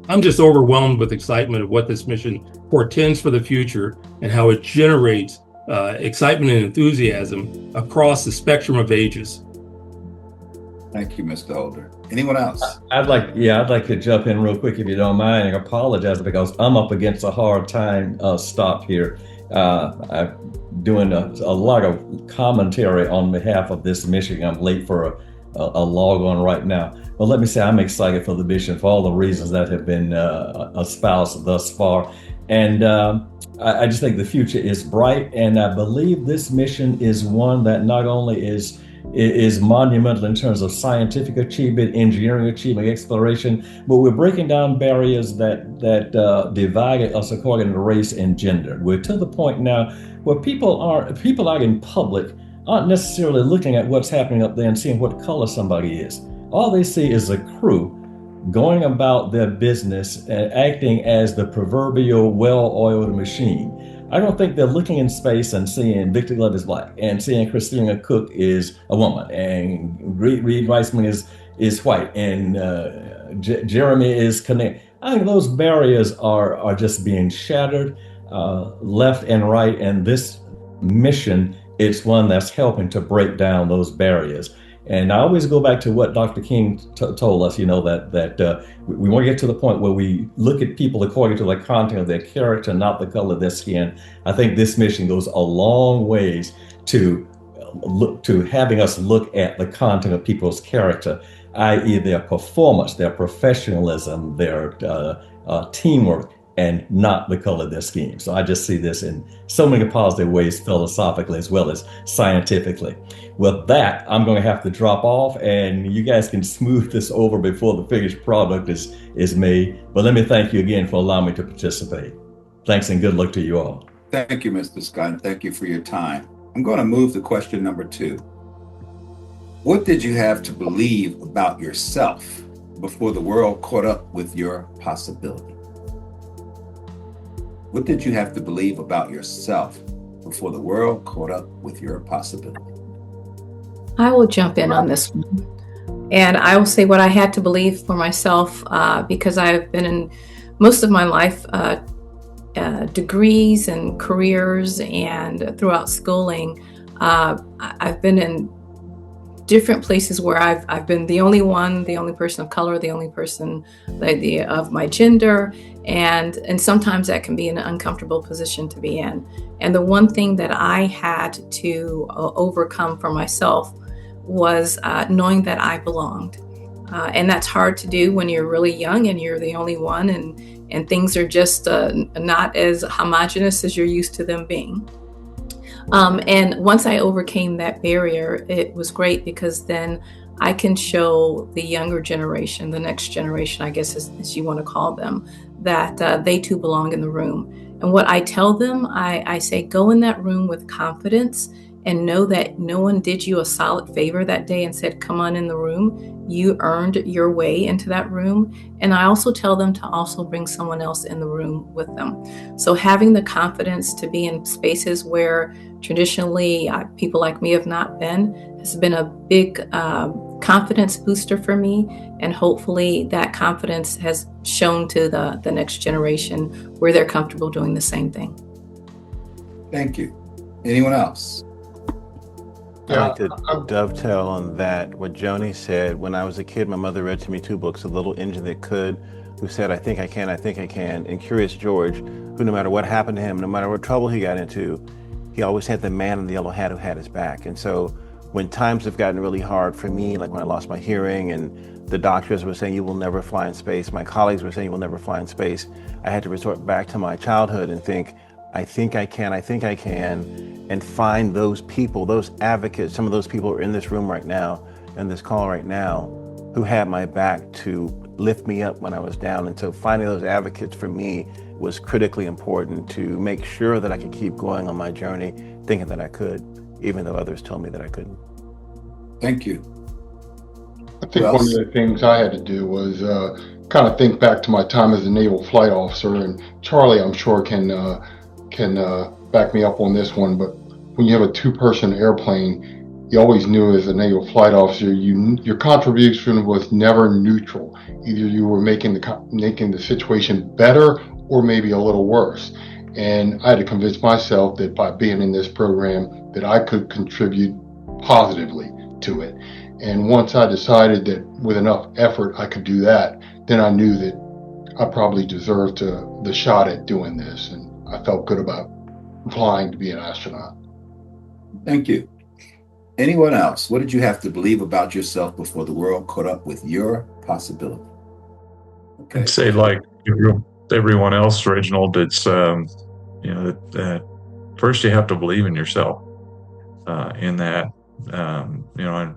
I'm just overwhelmed with excitement of what this mission portends for the future and how it generates excitement and enthusiasm across the spectrum of ages. Thank you, Mr. Holder. Anyone else? I'd like to jump in real quick if you don't mind, and apologize because I'm up against a hard time stop here. I'm doing a lot of commentary on behalf of this mission. I'm late for a log on right now. But let me say I'm excited for the mission for all the reasons that have been espoused thus far. And I just think the future is bright. And I believe this mission is one that not only is monumental in terms of scientific achievement, engineering achievement, exploration, but we're breaking down barriers that divided us according to race and gender. We're to the point now where people out in public aren't necessarily looking at what's happening up there and seeing what color somebody is. All they see is a crew going about their business and acting as the proverbial well-oiled machine. I don't think they're looking in space and seeing Victor Glover is black and seeing Christina Cook is a woman and Reed Weissman is white and Jeremy is Canadian. I think those barriers are just being shattered left and right, and this mission is one that's helping to break down those barriers. And I always go back to what Dr. King told us, that we want to get to the point where we look at people according to the content of their character, not the color of their skin. I think this mission goes a long ways to having us look at the content of people's character, i.e. their performance, their professionalism, their teamwork, and not the color of their skin. So I just see this in so many positive ways, philosophically as well as scientifically. With that, I'm going to have to drop off, and you guys can smooth this over before the finished product is made. But let me thank you again for allowing me to participate. Thanks and good luck to you all. Thank you, Mr. Scott, and thank you for your time. I'm going to move to question number 2. What did you have to believe about yourself before the world caught up with your possibility? What did you have to believe about yourself before the world caught up with your possibility? I will jump in on this one. And I will say what I had to believe for myself, because I've been in most of my life, degrees and careers and throughout schooling, I've been in different places where I've been the only person of color, the only person of my gender, and sometimes that can be an uncomfortable position to be in. And the one thing that I had to overcome for myself was knowing that I belonged. And that's hard to do when you're really young and you're the only one, and things are just not as homogenous as you're used to them being. And once I overcame that barrier, it was great, because then I can show the younger generation, the next generation, I guess as you want to call them, that they too belong in the room. And what I tell them, I say, go in that room with confidence and know that no one did you a solid favor that day and said, come on in the room. You earned your way into that room. And I also tell them to also bring someone else in the room with them. So having the confidence to be in spaces where traditionally people like me have not been has been a big confidence booster for me. And hopefully that confidence has shown to the next generation where they're comfortable doing the same thing. Thank you. Anyone else? I'd like to dovetail on that. What Joni said, when I was a kid, my mother read to me two books, A Little Engine That Could, who said, I think I can, and Curious George, who no matter what happened to him, no matter what trouble he got into, he always had the man in the yellow hat who had his back. And so when times have gotten really hard for me, like when I lost my hearing and the doctors were saying you will never fly in space, my colleagues were saying you will never fly in space, I had to resort back to my childhood and think I think I can, and find those people, those advocates. Some of those people are in this room right now, in this call right now, who had my back to lift me up when I was down. And so finding those advocates for me was critically important to make sure that I could keep going on my journey, thinking that I could, even though others told me that I couldn't. Thank you. I think one of the things I had to do was kind of think back to my time as a naval flight officer, and Charlie, I'm sure, can back me up on this one, but when you have a two-person airplane, you always knew as a naval flight officer, your contribution was never neutral. Either you were making the situation better or maybe a little worse. And I had to convince myself that by being in this program that I could contribute positively to it. And once I decided that with enough effort I could do that, then I knew that I probably deserved the shot at doing this. And I felt good about applying to be an astronaut. Thank you. Anyone else? What did you have to believe about yourself before the world caught up with your possibility? Okay. I'd say, like everyone else, Reginald, it's that first you have to believe in yourself. In that, and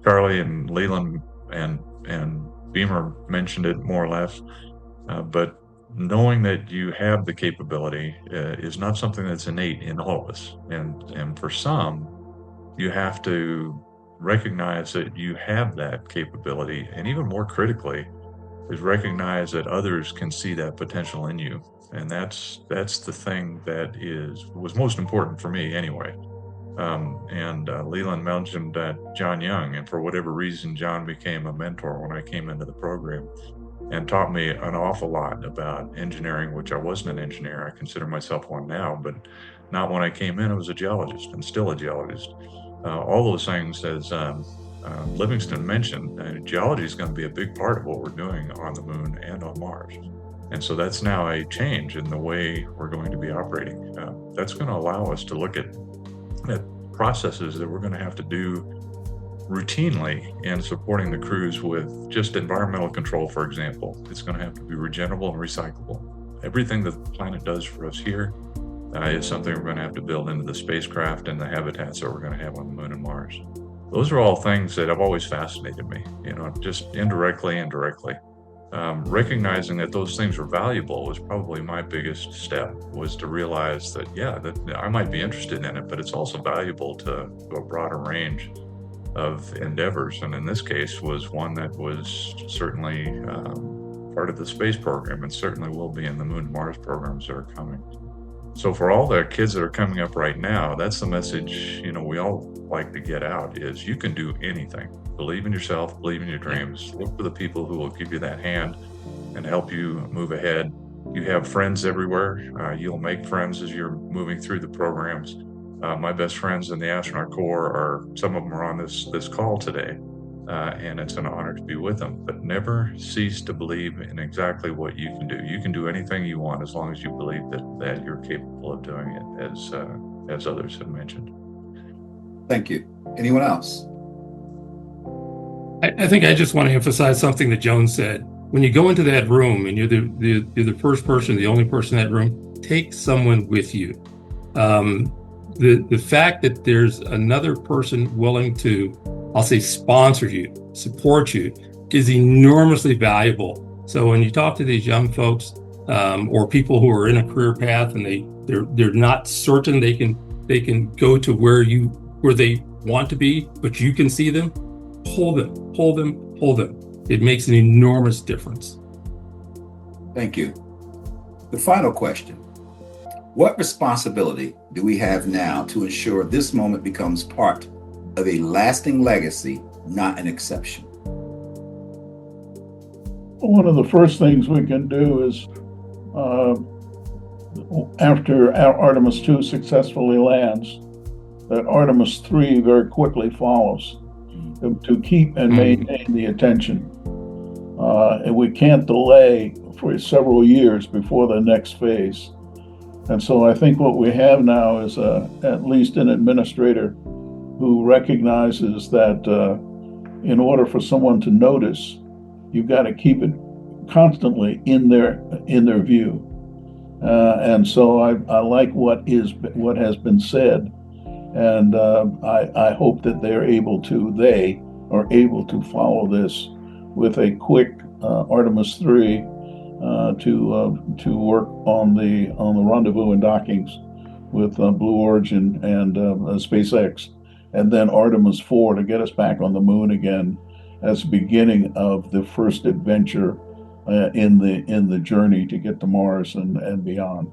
Charlie and Leland and Beamer mentioned it more or less, but knowing that you have the capability is not something that's innate in all of us. And for some, you have to recognize that you have that capability. And even more critically, is recognize that others can see that potential in you. And that's the thing that was most important for me anyway. Leland mentioned John Young, and for whatever reason, John became a mentor when I came into the program and taught me an awful lot about engineering, which I wasn't an engineer. I consider myself one now, but not when I came in. I was a geologist and still a geologist. All those things, as Livingston mentioned, geology is going to be a big part of what we're doing on the moon and on Mars. And so that's now a change in the way we're going to be operating. That's going to allow us to look at processes that we're going to have to do routinely in supporting the crews with just environmental control, for example. It's going to have to be regenerable and recyclable. Everything that the planet does for us here is something we're going to have to build into the spacecraft and the habitats that we're going to have on the moon and Mars. Those are all things that have always fascinated me, just indirectly and directly. Recognizing that those things were valuable was probably my biggest step, was to realize that, that I might be interested in it, but it's also valuable to a broader range of endeavors. And in this case was one that was certainly part of the space program and certainly will be in the Moon and Mars programs that are coming. So for all the kids that are coming up right now, that's the message, we all like to get out is you can do anything. Believe in yourself, believe in your dreams. Look for the people who will give you that hand and help you move ahead. You have friends everywhere. You'll make friends as you're moving through the programs. My best friends in the Astronaut Corps some of them are on this call today. And it's an honor to be with them, but never cease to believe in exactly what you can do. You can do anything you want as long as you believe that you're capable of doing it, as others have mentioned. Thank you. Anyone else? I think I just want to emphasize something that Joan said. When you go into that room and you're the first person, the only person in that room, take someone with you. The fact that there's another person willing to, I'll say, sponsor you, support you, is enormously valuable. So when you talk to these young folks or people who are in a career path and they're not certain they can go to where they want to be, but you can see them, hold them. It makes an enormous difference. Thank you. The final question. What responsibility do we have now to ensure this moment becomes part of a lasting legacy, not an exception? One of the first things we can do is, after Artemis 2 successfully lands, that Artemis 3 very quickly follows to keep and maintain the attention. And we can't delay for several years before the next phase. And so I think what we have now is at least an administrator who recognizes that in order for someone to notice, you've got to keep it constantly in their view. And so I like what has been said, and I hope that they are able to follow this with a quick Artemis 3 to work on the rendezvous and dockings with Blue Origin and SpaceX, and then Artemis 4 to get us back on the moon again as the beginning of the first adventure in the journey to get to Mars and beyond.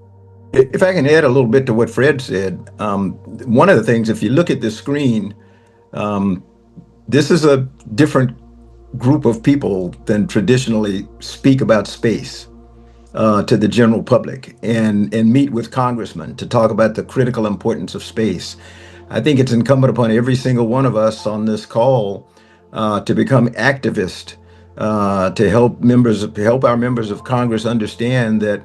If I can add a little bit to what Fred said, one of the things, if you look at the screen, this is a different group of people than traditionally speak about space to the general public and meet with congressmen to talk about the critical importance of space. I think it's incumbent upon every single one of us on this call to become activists, to help our members of Congress understand that,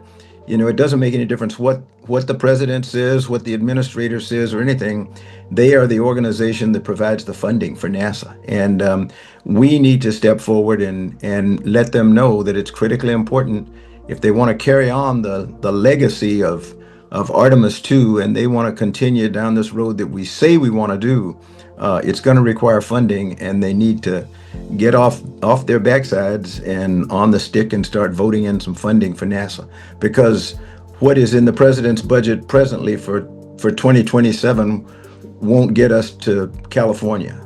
it doesn't make any difference what the president says, what the administrator says, or anything. They are the organization that provides the funding for NASA. And we need to step forward and let them know that it's critically important if they want to carry on the legacy of Artemis 2 and they want to continue down this road that we say we want to do. It's going to require funding, and they need to get off their backsides and on the stick and start voting in some funding for NASA. Because what is in the president's budget presently for 2027 won't get us to California.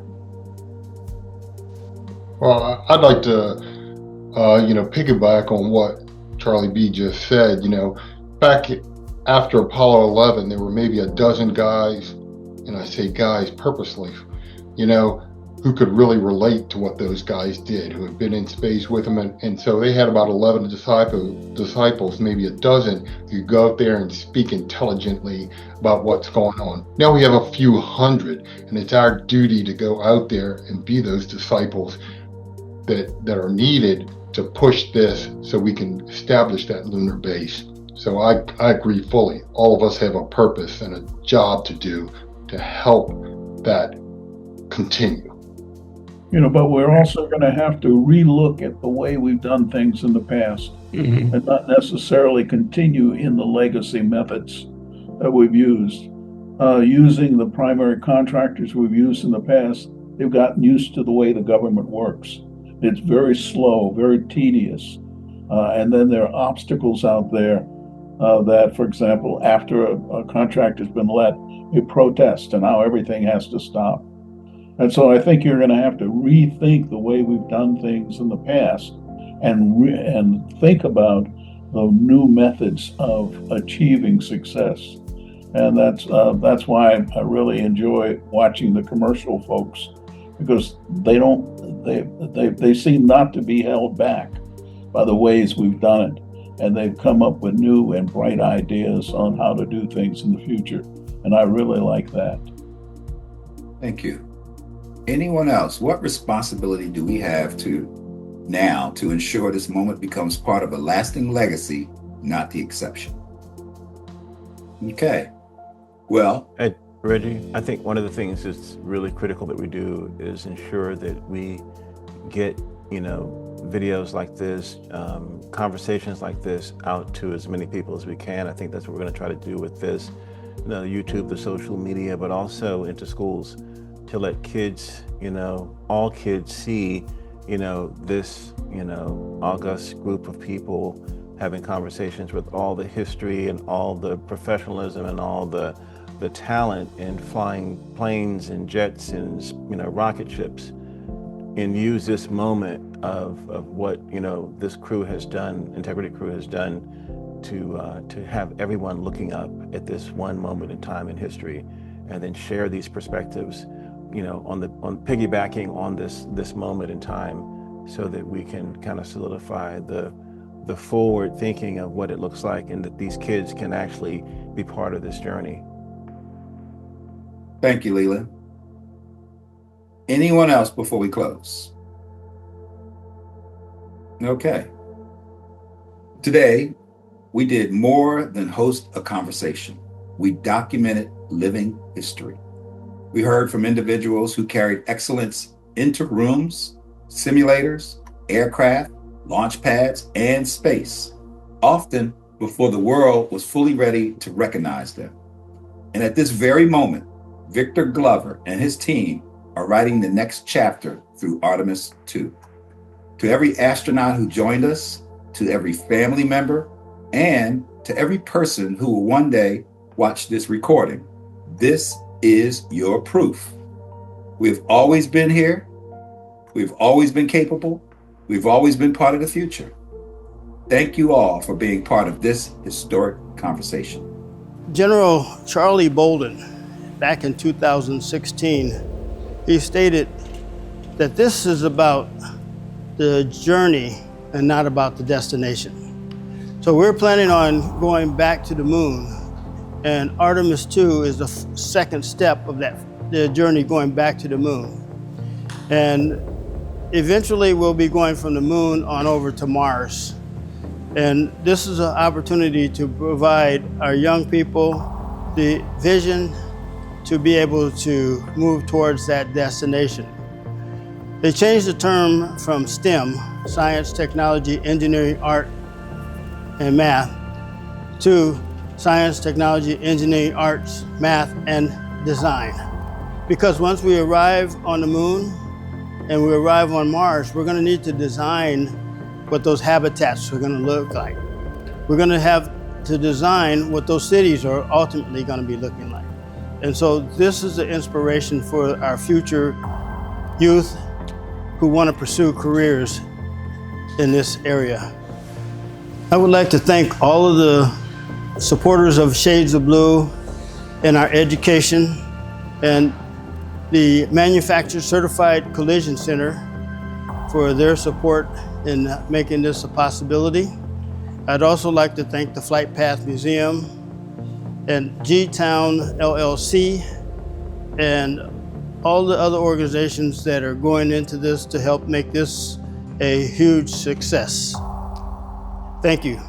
Well, I'd like to, piggyback on what Charlie B just said. Back after Apollo 11, there were maybe a dozen guys, and I say guys purposely, who could really relate to what those guys did, who had been in space with them. And so they had about 11 disciples, maybe a dozen, who go out there and speak intelligently about what's going on. Now we have a few hundred, and it's our duty to go out there and be those disciples that are needed to push this so we can establish that lunar base. So I agree fully. All of us have a purpose and a job to do to help that continue. But we're also going to have to relook at the way we've done things in the past, and not necessarily continue in the legacy methods that we've used. Using the primary contractors we've used in the past, they've gotten used to the way the government works. It's very slow, very tedious. And then there are obstacles out there that, for example, after a contract has been let, you protest, and now everything has to stop. And so I think you're going to have to rethink the way we've done things in the past and think about the new methods of achieving success. And that's why I really enjoy watching the commercial folks, because they seem not to be held back by the ways we've done it. And they've come up with new and bright ideas on how to do things in the future. And I really like that. Thank you. Anyone else? What responsibility do we have now to ensure this moment becomes part of a lasting legacy, not the exception? Okay. Well, Hey, Reggie, I think one of the things that's really critical that we do is ensure that we get, videos like this, conversations like this out to as many people as we can. I think that's what we're going to try to do with this, YouTube, the social media, but also into schools to let kids, all kids see, this, august group of people having conversations with all the history and all the professionalism and all the talent in flying planes and jets and, rocket ships, and use this moment of what, this crew has done, Integrity Crew has done to have everyone looking up at this one moment in time in history, and then share these perspectives, on piggybacking on this moment in time, so that we can kind of solidify the forward thinking of what it looks like, and that these kids can actually be part of this journey. thank you, Leland. Anyone else before we close? Okay. Today, we did more than host a conversation. We documented living history. We heard from individuals who carried excellence into rooms, simulators, aircraft, launch pads, and space, often before the world was fully ready to recognize them. And at this very moment, Victor Glover and his team are writing the next chapter through Artemis 2. To every astronaut who joined us, to every family member, and to every person who will one day watch this recording, this is your proof. We've always been here. We've always been capable. We've always been part of the future. Thank you all for being part of this historic conversation. General Charlie Bolden, back in 2016, he stated that this is about the journey and not about the destination. So we're planning on going back to the moon, and Artemis 2 is the second step of the journey going back to the moon. And eventually we'll be going from the moon on over to Mars. And this is an opportunity to provide our young people the vision to be able to move towards that destination. They changed the term from STEM, science, technology, engineering, art, and math, to science, technology, engineering, arts, math, and design. Because once we arrive on the moon and we arrive on Mars, we're gonna need to design what those habitats are gonna look like. We're gonna have to design what those cities are ultimately gonna be looking like. And so this is the inspiration for our future youth who wanna pursue careers in this area. I would like to thank all of the supporters of Shades of Blue in our education, and the Manufacturer Certified Collision Center for their support in making this a possibility. I'd also like to thank the Flight Path Museum and G-Town LLC and all the other organizations that are going into this to help make this a huge success. Thank you.